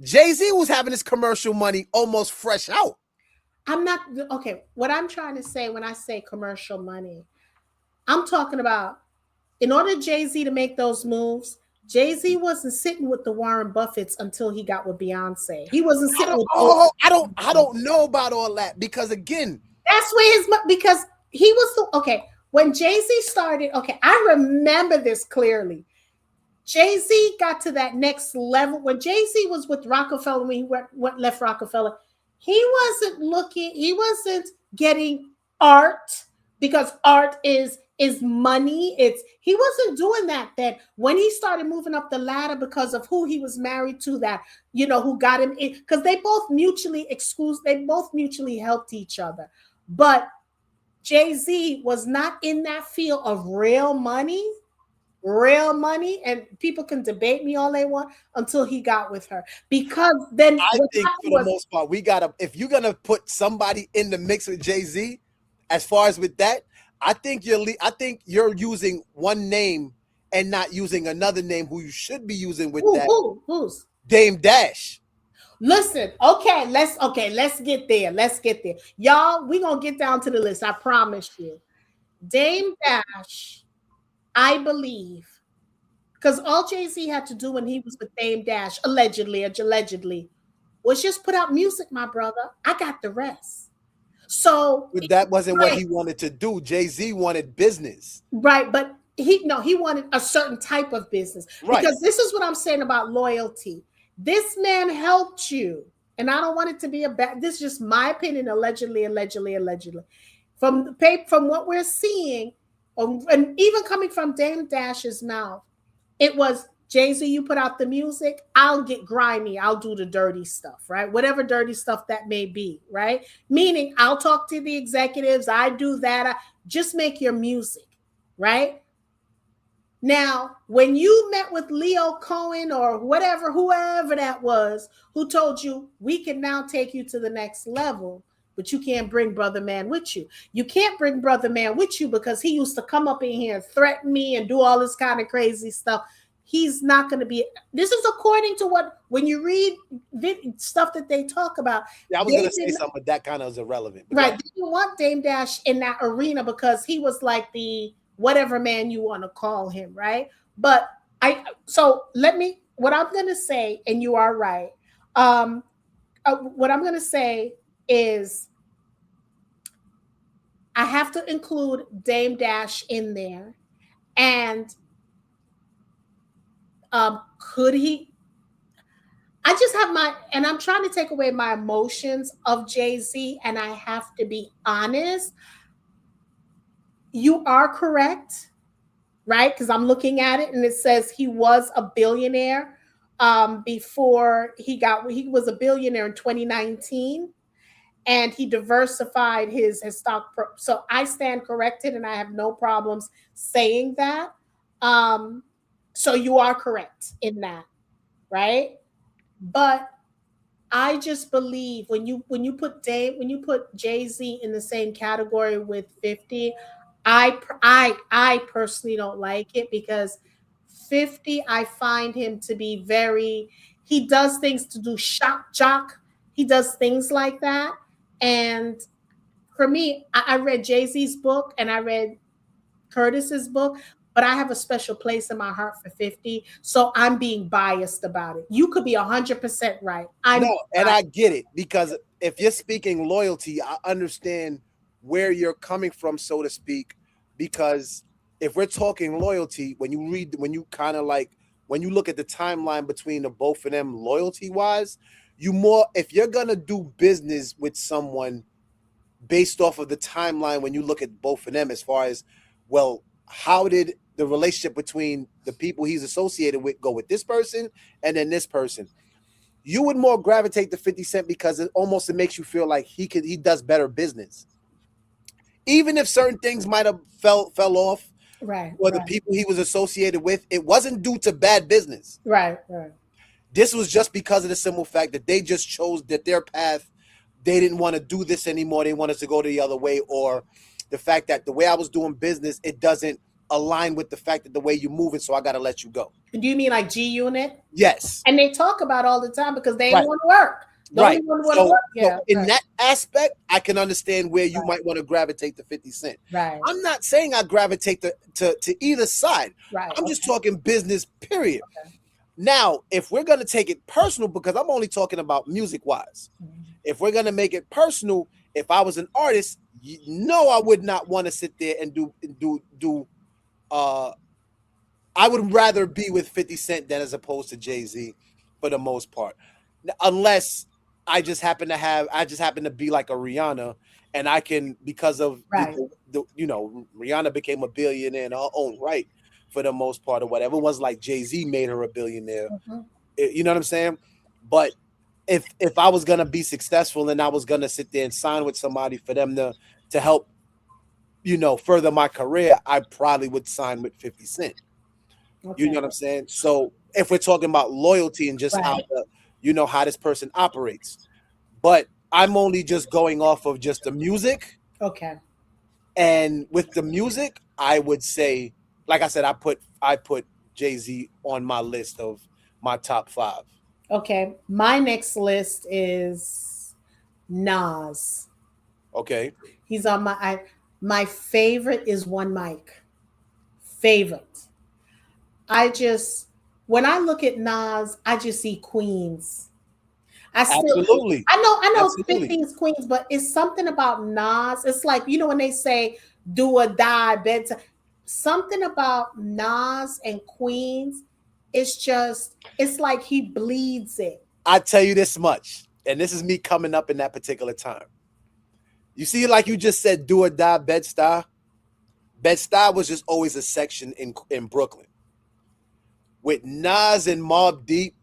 Jay-Z was having his commercial money almost fresh out. I'm not okay. What I'm trying to say when I say commercial money, I'm talking about in order Jay-Z to make those moves, Jay-Z wasn't sitting with the Warren Buffetts until he got with Beyonce. He wasn't I sitting don't with oh, I don't know about all that because again, that's where his because he was the okay. When Jay-Z started, okay, I remember this clearly. Jay-Z got to that next level when Jay-Z was with Rockefeller when he left Rockefeller. He he wasn't getting art because art is money. He wasn't doing that then. When he started moving up the ladder because of who he was married to, that who got him in, because they both mutually helped each other. But Jay-Z was not in that field of real money, and people can debate me all they want until he got with her, because then I what think happened for the was most part, we gotta if you're gonna put somebody in the mix with Jay-Z, as far as with that, I think you're using one name and not using another name who you should be using with that. who's Dame Dash. listen. Let's get there. Y'all, we gonna get down to the list, I promise you. Dame Dash, I believe, because all Jay-Z had to do when he was with Dame Dash, allegedly, was just put out music, my brother. I got the rest. So But that wasn't what right, he wanted to do. Jay-Z wanted business. right, but he wanted a certain type of business, Right. because this is what I'm saying about loyalty. This man helped you, and I don't want it to be a bad. This is just my opinion. Allegedly, from the paper, from what we're seeing, and even coming from Dame Dash's mouth, it was Jay-Z, you put out the music, I'll get grimy, I'll do the dirty stuff, right? Whatever dirty stuff that may be, right? Meaning I'll talk to the executives, I do that, just make your music, right? Now, when you met with Leo Cohen or whatever, whoever that was, who told you we can now take you to the next level, but you can't bring Brother Man with you. You can't bring Brother Man with you because he used to come up in here and threaten me and do all this kind of crazy stuff. He's not going to be. This is according to what, when you read stuff that they talk about. Yeah, I was gonna say something, but that kind of is irrelevant. Right. They didn't want Dame Dash in that arena because he was like the whatever man you want to call him, right? But what I'm gonna say, and you are right. What I'm gonna say is I have to include Dame Dash in there. And could he? I just have and I'm trying to take away my emotions of Jay-Z, and I have to be honest. You are correct, right? Because I'm looking at it and it says he was a billionaire before he was a billionaire in 2019, and he diversified his stock. So I stand corrected, and I have no problems saying that. So you are correct in that, right? But I just believe when you put Jay-Z in the same category with 50, I personally don't like it, because 50, I find him to be he does things to do shock jock. He does things like that. And for me, I read Jay-Z's book and I read Curtis's book, but I have a special place in my heart for 50. So I'm being biased about it. You could be 100% right. And I get it, because if you're speaking loyalty, I understand where you're coming from, so to speak, because if we're talking loyalty, when you kind of like when you look at the timeline between the both of them loyalty wise, you more if you're gonna do business with someone based off of the timeline when you look at both of them as far as, well, how did the relationship between the people he's associated with go with this person and then this person, you would more gravitate to 50 Cent because it makes you feel like he does better business, even if certain things might have fell off, Right. or the people he was associated with, it wasn't due to bad business. Right. This was just because of the simple fact that they just chose that their path, they didn't want to do this anymore. They wanted to go the other way, or the fact that the way I was doing business, it doesn't align with the fact that the way you're moving, so I got to let you go. Do you mean like G Unit? Yes. And they talk about all the time because they Right. want to work. Right. So in right. that aspect, I can understand where you might want to gravitate to 50 Cent. Right. I'm not saying I gravitate to either side. Right. I'm just talking business, period. Okay. Now, if we're going to take it personal, because I'm only talking about music-wise, if we're going to make it personal, if I was an artist, I would not want to sit there and do I would rather be with 50 Cent than as opposed to Jay-Z for the most part. Unless I just happen to be like a Rihanna, and I can, because of Rihanna became a billionaire in her own right for the most part, or whatever. It wasn't like Jay-Z made her a billionaire. You know what I'm saying? But if I was gonna be successful and I was gonna sit there and sign with somebody for them to help, further my career, I probably would sign with 50 Cent. Okay. You know what I'm saying? So if we're talking about loyalty and just how how this person operates, but I'm only just going off of just the music. Okay. And with the music, I would say, like I said, I put Jay-Z on my list of my top 5. Okay. My next list is Nas. Okay. He's on my favorite is One Mic. Favorite. When I look at Nas, I just see Queens. Absolutely. I know 50's Queens, but it's something about Nas. It's like, when they say do or die, bedtime. Something about Nas and Queens, it's like he bleeds it. I tell you this much, and this is me coming up in that particular time. You see, like you just said, do or die, Bed-Stuy. Bed-Stuy was just always a section in Brooklyn. With Nas and Mobb Deep,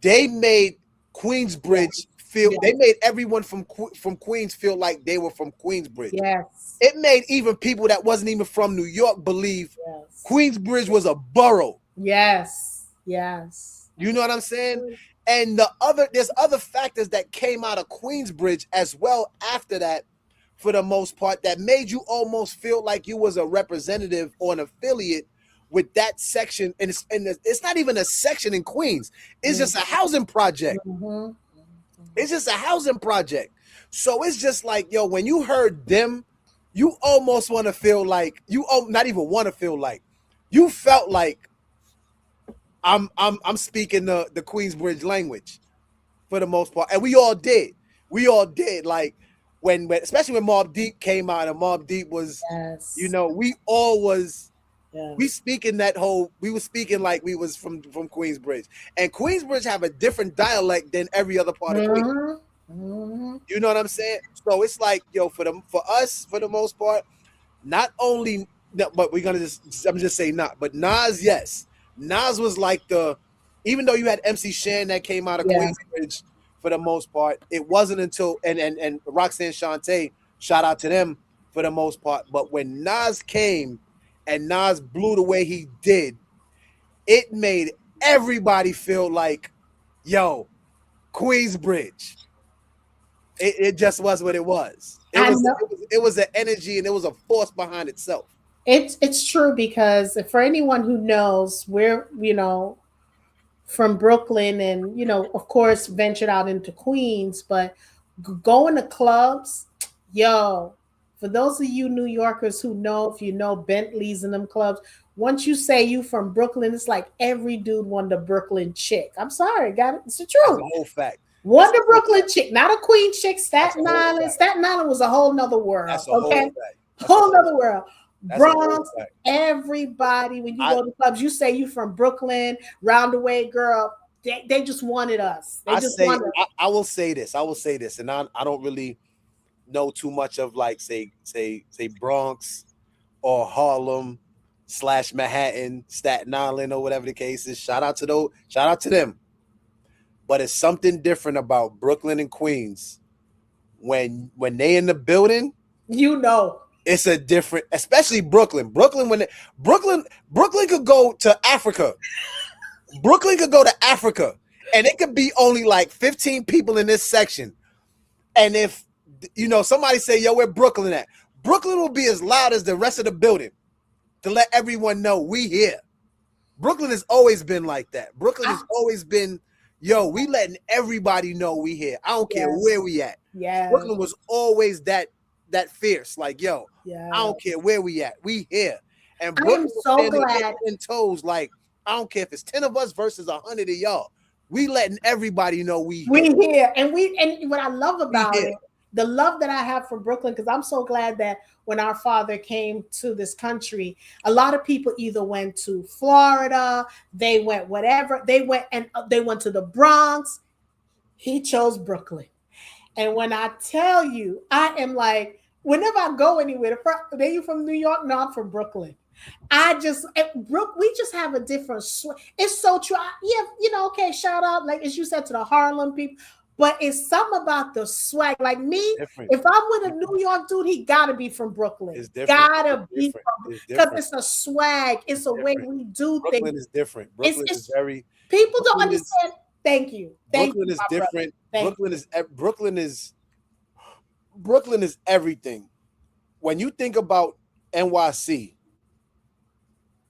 they made Queensbridge they made everyone from Queens feel like they were from Queensbridge. Yes. It made even people that wasn't even from New York believe Queensbridge was a borough. Yes. You know what I'm saying? And there's other factors that came out of Queensbridge as well after that, for the most part, that made you almost feel like you was a representative or an affiliate with that section. And it's not even a section in Queens. It's just a housing project. It's just a housing project. So it's just like, when you heard them, you almost want to feel like, not even want to feel like, you felt like I'm speaking the Queensbridge language for the most part. And we all did. Like when especially when Mobb Deep came out, and Mobb Deep was, we all was, we speaking we were speaking like we was from Queensbridge. And Queensbridge have a different dialect than every other part of Queens. You know what I'm saying? So it's like, for us, for the most part, not only, but I'm just saying not, but Nas, yes. Nas was like even though you had MC Shan that came out of Queensbridge for the most part, it wasn't until, and Roxanne Shante, shout out to them for the most part. But when Nas came and Nas blew the way he did, it made everybody feel like, Queensbridge. It just was what it was. It was an energy, and it was a force behind itself. It's true, because for anyone who knows, we're from Brooklyn, and of course ventured out into Queens, but going to clubs, for those of you New Yorkers who know, if you know Bentley's and them clubs, once you say you from Brooklyn, it's like every dude wanted a Brooklyn chick. I'm sorry, got it. It's the truth. That's a whole fact. One the Brooklyn chick, not a Queen chick. Staten Island. Staten Island was a whole nother world. That's a whole fact. Whole nother world. That's a whole Bronx, fact. everybody, when you I go to clubs, you say you from Brooklyn, round the way, girl. They just wanted us. They I just say wanted I will say this. I will say this, and I don't really know too much of like say Bronx or Harlem slash Manhattan, Staten Island, or whatever the case is. Shout out to them. But it's something different about Brooklyn and Queens when they in the building. you know. It's a different, especially Brooklyn. Brooklyn could go to Africa. Brooklyn could go to Africa, and it could be only like 15 people in this section. And if somebody say, "Yo, where Brooklyn at?" Brooklyn will be as loud as the rest of the building to let everyone know we here. Brooklyn has always been like that. Brooklyn has always been, yo, we letting everybody know we here. I don't care where we at. Yeah. Brooklyn was always that fierce. Like, yo, I don't care where we at. We here. And Brooklyn I'm so glad in toes. Like, I don't care if it's 10 of us versus 100 of y'all. We letting everybody know we here. And what I love about it, the love that I have for Brooklyn, because I'm so glad that when our father came to this country, a lot of people either went to Florida, they went whatever, they went to the Bronx. He chose Brooklyn. And when I tell you, I am like, whenever I go anywhere, are you from New York? No, I'm from Brooklyn. We just have a different. It's so true. Okay, shout out, like as you said, to the Harlem people. But it's something about the swag. Like me, if I'm with a New York dude, he gotta be from Brooklyn. It's different. Gotta be because it's a swag. It's a way we do things. Brooklyn is different. Brooklyn is very. People don't understand. Thank you. Brooklyn is different. Brooklyn is everything. When you think about NYC,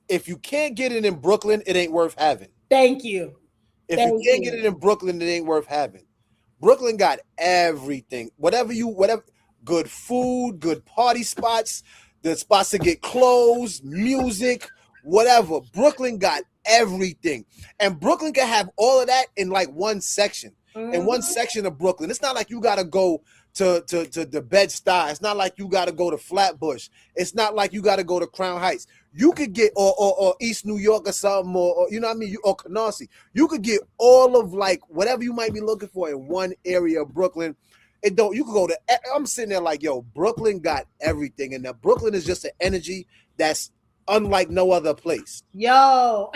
if you can't get it in Brooklyn, it ain't worth having. Thank you. If you can't get it in Brooklyn, it ain't worth having. Brooklyn got everything. Whatever, good food, good party spots, the spots to get clothes, music, whatever. Brooklyn got everything. And Brooklyn can have all of that in like one section. In one section of Brooklyn. It's not like you got to go to the Bed-Stuy. It's not like you got to go to Flatbush. It's not like you got to go to Crown Heights. You could get or East New York or something, or you know what I mean, or Canarsie. You could get all of like whatever you might be looking for in one area of Brooklyn. You could go to. I'm sitting there like, yo, Brooklyn got everything, and that Brooklyn is just an energy that's unlike no other place. Yo,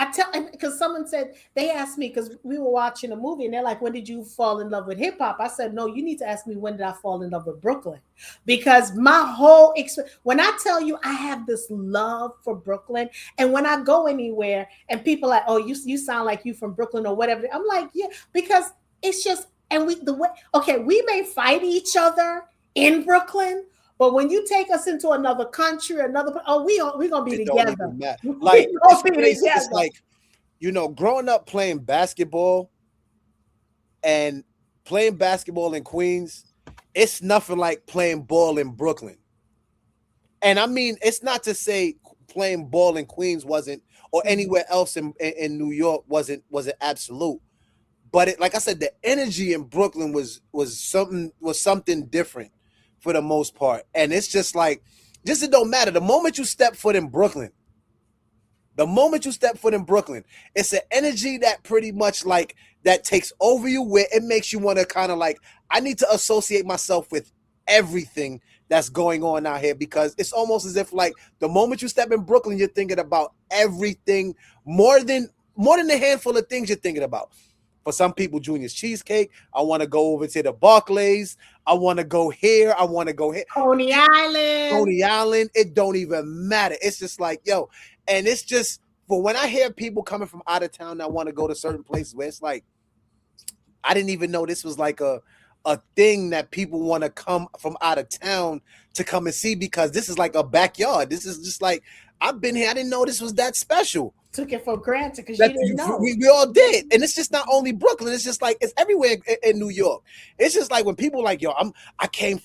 because someone said, they asked me, because we were watching a movie and they're like, when did you fall in love with hip hop? I said, no, you need to ask me, when did I fall in love with Brooklyn? Because my whole when I tell you I have this love for Brooklyn, and when I go anywhere and people are like, oh, you sound like you from Brooklyn or whatever, I'm like, yeah, because it's just, and we may fight each other in Brooklyn, but when you take us into another country, we're gonna be together. Like it's like, growing up playing basketball in Queens, it's nothing like playing ball in Brooklyn. And I mean, it's not to say playing ball in Queens wasn't, or anywhere else in New York wasn't absolute. But like I said, the energy in Brooklyn was something different for the most part. And it's just like, it don't matter. The moment you step foot in Brooklyn, it's an energy that pretty much like that takes over you, where it makes you want to kind of like, I need to associate myself with everything that's going on out here, because it's almost as if like the moment you step in Brooklyn, you're thinking about everything more than the handful of things you're thinking about. For some people, Junior's Cheesecake. I want to go over to the Barclays. I want to go here. I want to go here. Coney Island. It don't even matter. It's just like, yo. And it's just, for when I hear people coming from out of town that want to go to certain places where it's like, I didn't even know this was like a thing that people want to come from out of town to come and see, because this is like a backyard. This is just like, I've been here. I didn't know this was that special. Took it for granted because you didn't know. We all did. And it's just not only Brooklyn. It's just like, it's everywhere in New York. It's just like when people like, yo, I came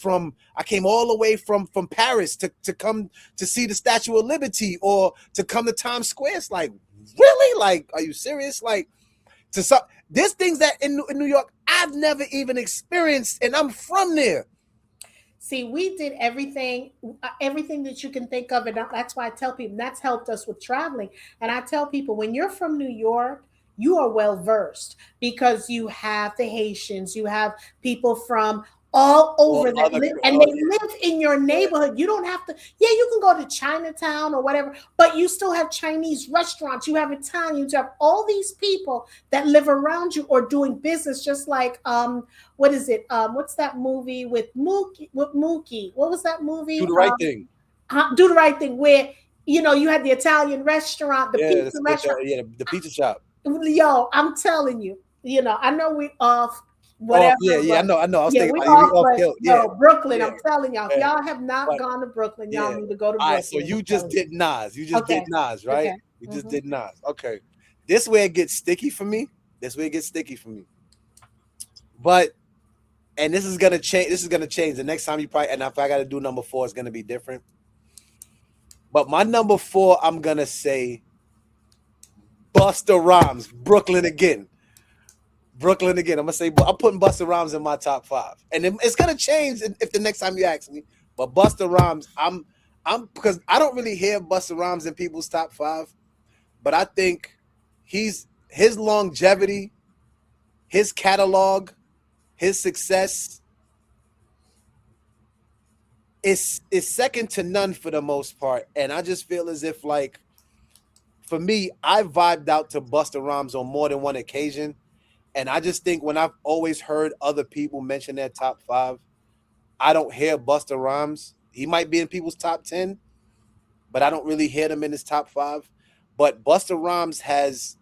all the way from Paris to come to see the Statue of Liberty, or to come to Times Square. It's like, really? Like, are you serious? Like, there's things that in New York I've never even experienced, and I'm from there. See, we did everything that you can think of, and that's why I tell people that's helped us with traveling. And I tell people when you're from New York, you are well versed because you have the Haitians, you have people from all Or over that other, live, and oh they live in your yeah, neighborhood. You don't have to. Yeah, you can go to Chinatown or whatever, but you still have Chinese restaurants. You have Italians. You have all these people that live around you or doing business, just like what is it? What's that movie with Mookie? With Mookie, what was that do movie? the right thing. Do the Right Thing, where you had the Italian restaurant, the Yeah, pizza restaurant. the pizza shop. Yo, I'm telling you, I know we off Oh whatever, yeah, yeah, but I know. I was yeah, thinking we about you. We off. off But kill. Yeah, yo, Brooklyn, yeah, I'm telling y'all, if yeah. y'all have not But gone to Brooklyn, y'all yeah. need to go to All right, so Brooklyn. I'm you just telling you. did Nas. You just did Okay, Nas, right? okay. You just Hmm. did Nas. Okay. This way it gets sticky for me. This way it gets sticky for me. But and this is gonna change. This is gonna change. The next time you probably, and if I gotta do number four, it's gonna be different. But my number four, I'm gonna say Busta Rhymes, Brooklyn again. Brooklyn again. I'm gonna say I'm putting Busta Rhymes in my top five, and it's gonna change if the next time you ask me. But Busta Rhymes, I'm because I don't really hear Busta Rhymes in people's top five, but I think his longevity, his catalog, his success is second to none for the most part, and I just feel as if like for me, I vibed out to Busta Rhymes on more than one occasion. And I just think when I've always heard other people mention their top five, I don't hear Busta Rhymes. He might be in people's top 10, but I don't really hear them in his top five. But Busta Rhymes has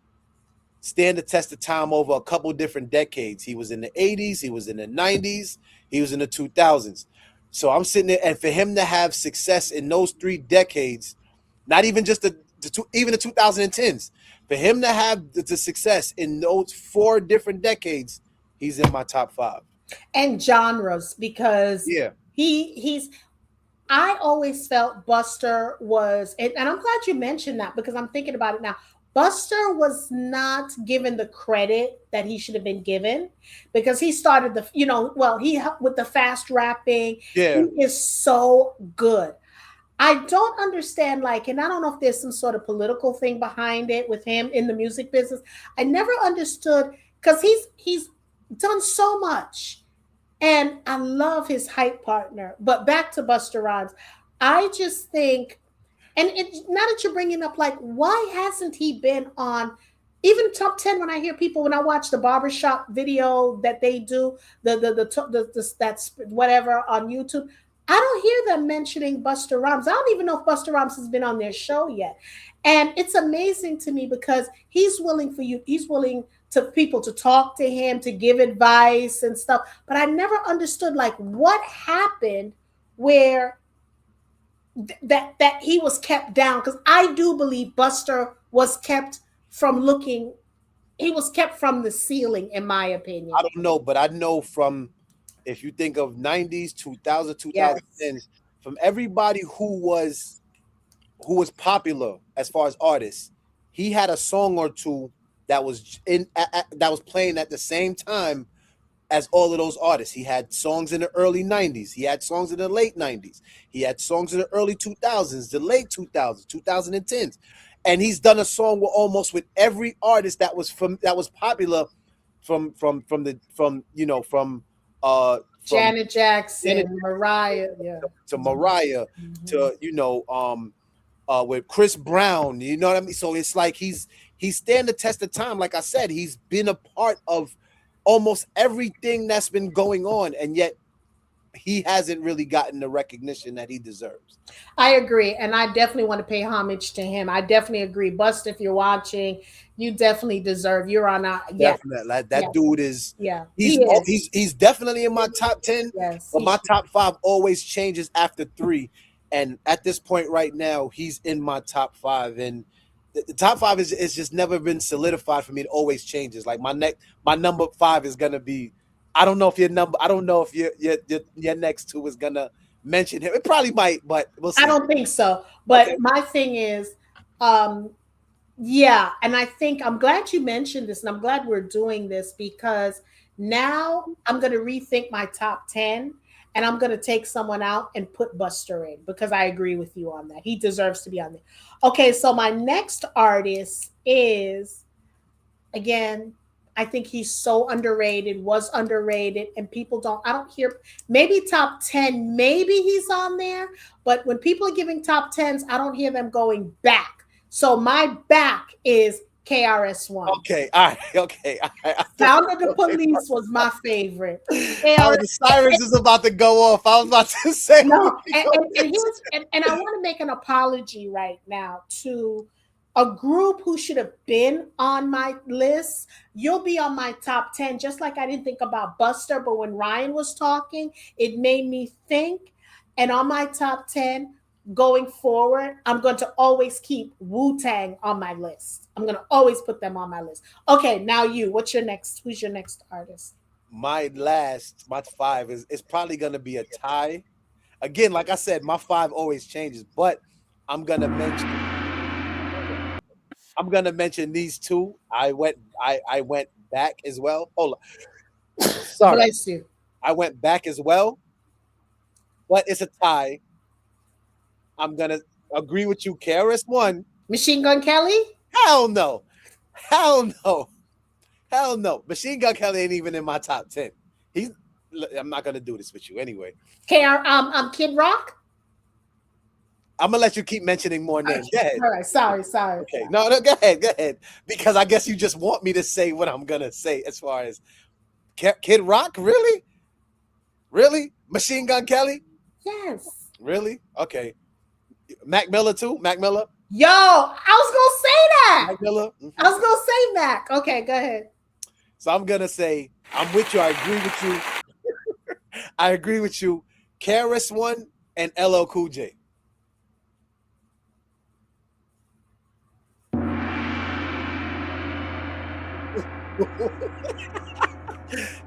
stand the test of time over a couple different decades. He was in the 80s, he was in the 90s, he was in the 2000s. So I'm sitting there, and for him to have success in those 3 decades, not even just even the 2010s, for him to have the success in those 4 different decades, he's in my top five. And genres, because Yeah, he's I always felt Buster was, and I'm glad you mentioned that because I'm thinking about it now. Buster was not given the credit that he should have been given because he started well, he helped with the fast rapping. yeah. He is so good. I don't understand, like, and I don't know if there's some sort of political thing behind it with him in the music business. I never understood because he's done so much and I love his hype partner. But back to Buster Rhymes, I just think, and now that you're bringing up, like, why hasn't he been on even top 10? When I hear people, when I watch the barbershop video that they do, that's whatever on YouTube, I don't hear them mentioning Buster Rhymes. I don't even know if Buster Rhymes has been on their show yet. And it's amazing to me because he's willing to people to talk to him, to give advice and stuff. But I never understood like what happened where that he was kept down, because I do believe Buster was kept from looking. He was kept from the ceiling, in my opinion. I don't know, but I know from if you think of 90s, 2000, Yes, 2010s, from everybody who was popular as far as artists, he had a song or two that was that was playing at the same time as all of those artists. He had songs in the early 90s. He had songs in the late 90s. He had songs in the early 2000s, the late 2000s, 2010s. And he's done a song with almost with every artist that was popular from Janet Janet Jackson, Mariah. Yeah. to Mhm. Mariah Mhm. to with Chris Brown. You know what I mean? So it's like he's stand the test of time. Like I said, he's been a part of almost everything that's been going on, and yet he hasn't really gotten the recognition that he deserves. I agree, and I definitely want to pay homage to him. I definitely agree, Bust. If you're watching, you definitely deserve. You're on a yes, Definitely, like, that yes, dude is yeah. he's He is. he's definitely in my top 10, Yes, but he my should. top five always changes after three. And at this point right now, he's in my top five, and the top five is just never been solidified for me. It always changes. Like my number five is gonna be. I don't know if your next two is gonna mention him. It probably might, but we'll I see. don't think so. Okay. But my thing is, um, yeah, and I think I'm glad you mentioned this, and I'm glad we're doing this because now I'm going to rethink my top 10. and I'm gonna take someone out and put Buster in because I agree with you on that. He deserves to be on there. Okay, so my next artist is, again, I think he's so underrated, was underrated, and people don't, I don't hear, maybe top 10, maybe he's on there, but when people are giving top 10s, I don't hear them going back. So my back is KRS-One. Okay, all right, okay. I feel Sound of the okay. Police was my favorite. Oh, KRS, the sirens is about to go off. I was about to say, no, what we gonna and I want to make an apology right now to a group who should have been on my list. You'll be on my top 10, just like I didn't think about Buster, but when Ryan was talking, it made me think. And on my top 10 going forward, I'm going to always keep Wu-Tang on my list. I'm going to always put them on my list. Okay, now you. What's your next? Who's your next artist? my 5 is probably gonna be a tie. Again, like I said, my 5 always changes, but I'm gonna mention I'm gonna mention these two. I went back as well. Hold on. Sorry. Bless you. I went back as well, but it's a tie. I'm gonna agree with you. KRS-One. Machine Gun Kelly? Hell no. Hell no. Hell no. Machine Gun Kelly ain't even in my top 10. He's I'm not gonna do this with you anyway. Kid Rock? I'm gonna let you keep mentioning more names. Go ahead. All right, sorry. Okay. No, go ahead. Because I guess you just want me to say what I'm gonna say as far as Kid Rock, really? Really? Machine Gun Kelly? Yes. Really? Okay. Mac Miller too? Mac Miller? Yo, I was gonna say that. Mac Miller? I was gonna say Mac. Okay, go ahead. So I'm gonna say I'm with you. I agree with you. I agree with you. KRS-One and LL Cool J.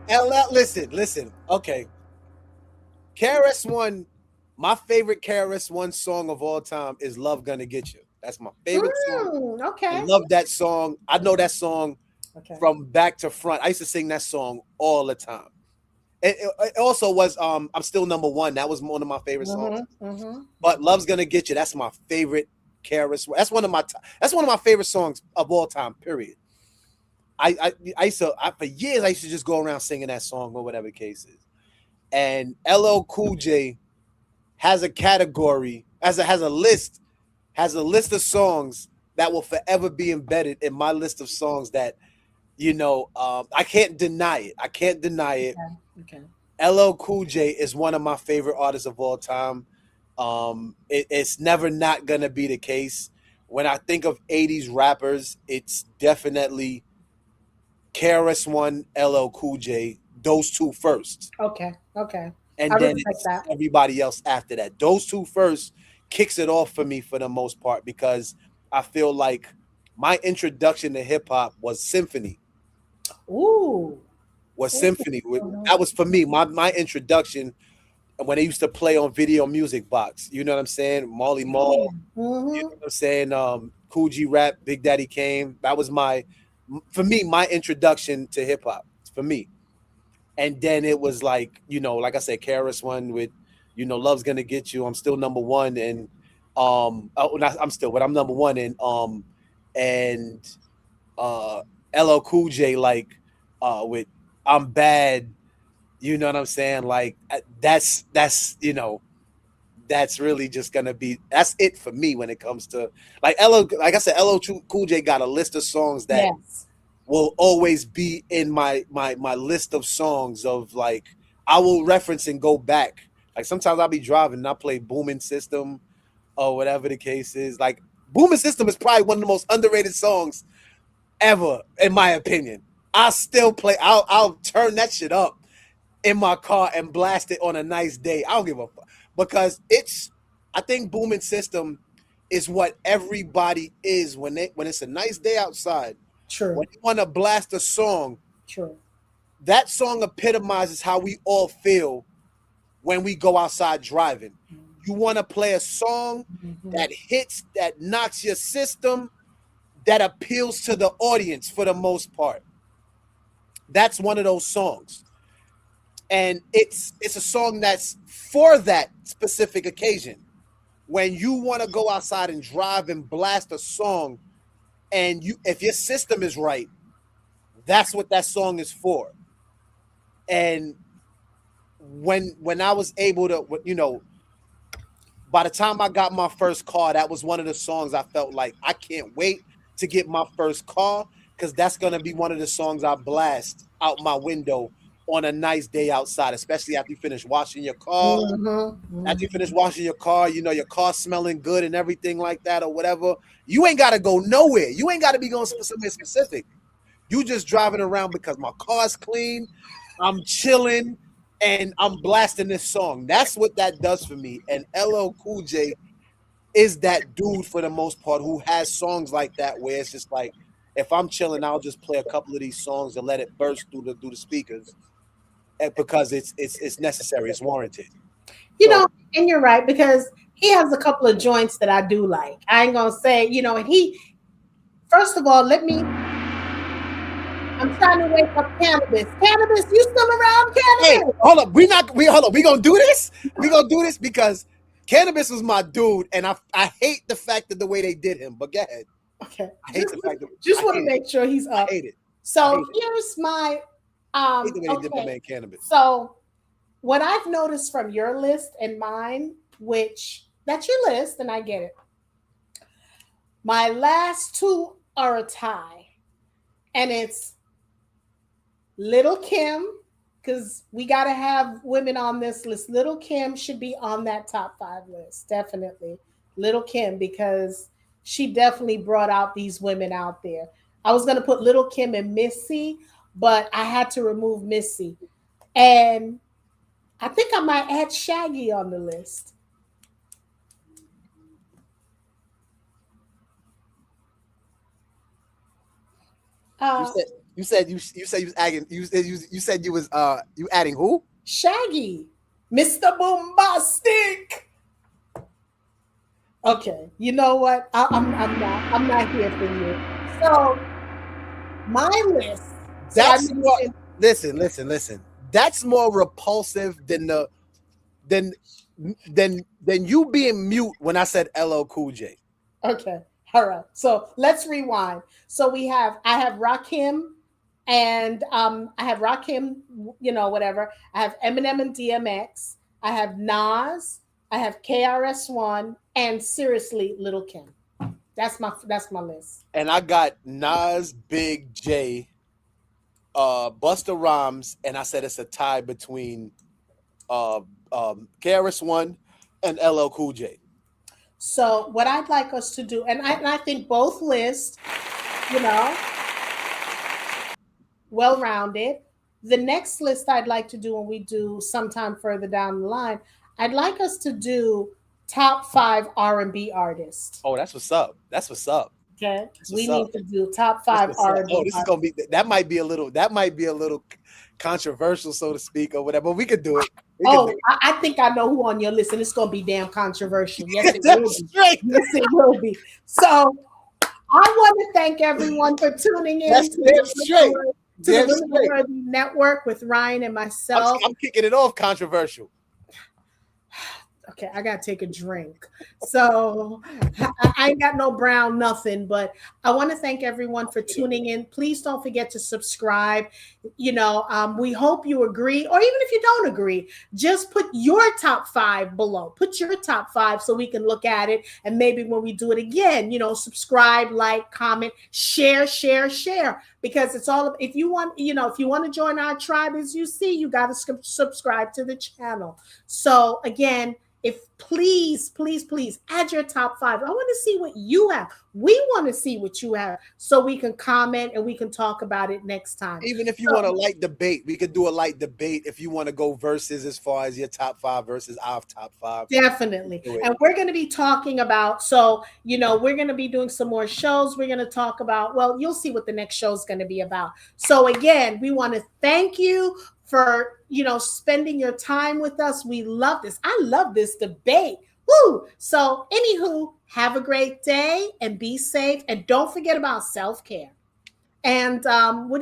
LL, listen. Okay. KRS-One, my favorite KRS-One song of all time is Love Gonna Get You. That's my favorite song. I Okay. love that song. I know that song Okay. from back to front. I used to sing that song all the time. It also was I'm Still Number One. That was one of my favorite songs. But Love's Gonna Get You. That's my favorite KRS-One. That's one of my favorite songs of all time, period. I used to for years I used to just go around singing that song or whatever the case is. And LL Cool J has a category, has a list of songs that will forever be embedded in my list of songs that, I can't deny it. Okay. LL Cool J is one of my favorite artists of all time. It's never not gonna be the case. When I think of 80s rappers, it's definitely KRS-One, LL Cool J, those two first. Okay. And I then respect it's that. everybody else after that. Those two first kicks it off for me for the most part because I feel like my introduction to hip hop was Symphony. Ooh. Symphony. That was for me. My introduction when they used to play on Video Music Box. You know what I'm saying? Marley Marl. You know what I'm saying? Cool G Rap, Big Daddy Kane. That was my introduction to hip hop. For me. And then it was like, like I said, KRS-One with, Love's Gonna Get You. I'm Still Number One, and I'm number one, and LL Cool J with I'm Bad. You know what I'm saying? Like that's that's really just gonna be that's it for me when it comes to like like I said, LL Cool J got a list of songs that will always be in my list of songs of like I will reference and go back. Like sometimes I'll be driving and I play Booming System or whatever the case is. Like Booming System is probably one of the most underrated songs ever, in my opinion. I still play. I'll turn that shit up in my car and blast it on a nice day. I don't give a fuck because I think Booming System is what everybody is when it's a nice day outside. True. When you want to blast a song, True. that song epitomizes how we all feel when we go outside driving. You want to play a song that hits, that knocks your system, that appeals to the audience for the most part. That's one of those songs. and it's a song that's for that specific occasion. When you want to go outside and drive and blast a song, and you if your system is right, that's what that song is for. And when I was able to, by the time I got my first car, that was one of the songs I felt like I can't wait to get my first car, because that's gonna be one of the songs I blast out my window on a nice day outside, especially after you finish washing your car. After you finish washing your car, your car smelling good and everything like that, or whatever. You ain't gotta go nowhere. You ain't gotta be going somewhere specific. You just driving around because my car's clean, I'm chilling, and I'm blasting this song. That's what that does for me. And LL Cool J is that dude for the most part who has songs like that where it's just like, if I'm chilling, I'll just play a couple of these songs and let it burst through the speakers, because it's necessary, it's warranted. You So know, and you're right, because he has a couple of joints that I do like. I ain't gonna say, and he, first of all, I'm trying to wake up Cannabis. Cannabis, you still around, hey, Cannabis? hold up, hold up, we gonna do this. We gonna do this because Cannabis was my dude, and I hate the fact that the way they did him. But go ahead. Okay, I hate the fact that just I want to hate it. make sure he's I up. hate it. So here's my I hate the way they did my okay. man Cannabis. So what I've noticed from your list and mine, which that's your list, and I get it. My last two are a tie, and it's Little Kim, because we got to have women on this list. Little Kim should be on that top 5 list, definitely. Little Kim, because she definitely brought out these women out there. I was going to put Little Kim and Missy, but I had to remove Missy. And I think I might add Shaggy on the list. You Uh, said you was adding you said you adding who? Shaggy, Mr. Bombastic. Okay, you know what? I'm not here for you. So my list. So I That's more. mentioned. Listen. That's more repulsive than you being mute when I said LL Cool J. Okay, all right. So let's rewind. So I have Rakim, and I have Rakim. Whatever. I have Eminem and DMX. I have Nas. I have KRS-One, and seriously, Little Kim. That's my list. And I got Nas, Big J, Busta Rhymes, and I said it's a tie between uh, KRS-One and LL Cool J. So what I'd like us to do, and I think both lists, you know, well rounded. The next list I'd like to do when we do sometime further down the line, I'd like us to do top 5 R&B artists. Oh, that's what's up. That's what's up. Okay, That's we what's need up. to do top That's 5 what's up. R&B Oh, this is artists. gonna be that might be a little controversial, so to speak, or whatever. But we could do it. We could do Oh, it. I think I know who on your list, and it's going to be damn controversial. Yes, it will That's be. straight. Yes, it will be. So I want to thank everyone for tuning in That's to damn straight. to the Damn Women of straight. Worthy Network with Ryan and myself. I'm kicking it off controversial. Okay, I gotta take a drink. So I ain't got no brown nothing, but I want to thank everyone for tuning in. Please don't forget to subscribe. We hope you agree, or even if you don't agree, just put your top 5 below. Put your top 5 so we can look at it, and maybe when we do it again, subscribe, like, comment, share, share, share. Because it's all, if you want to join our tribe, as you see, you got to subscribe to the channel. So again, if please add your top 5. I want to see what you have. We want to see what you have so we can comment and we can talk about it next time. Even if you want a light debate, we could do a light debate if you want to go versus as far as your top 5 versus our top 5. Definitely. And we're going to be talking about, we're going to be doing some more shows. We're going to talk about, well, you'll see what the next show is going to be about. So again, we want to thank you for, spending your time with us. We love this. I love this debate. Woo! So anywho, have a great day and be safe. And don't forget about self-care. And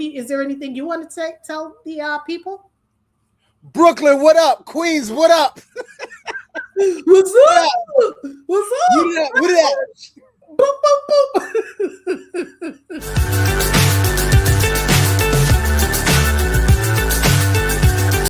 is there anything you want to tell the people? Brooklyn, what up? Queens, what up? What's up? What's up? What up? Boop, boop, boop.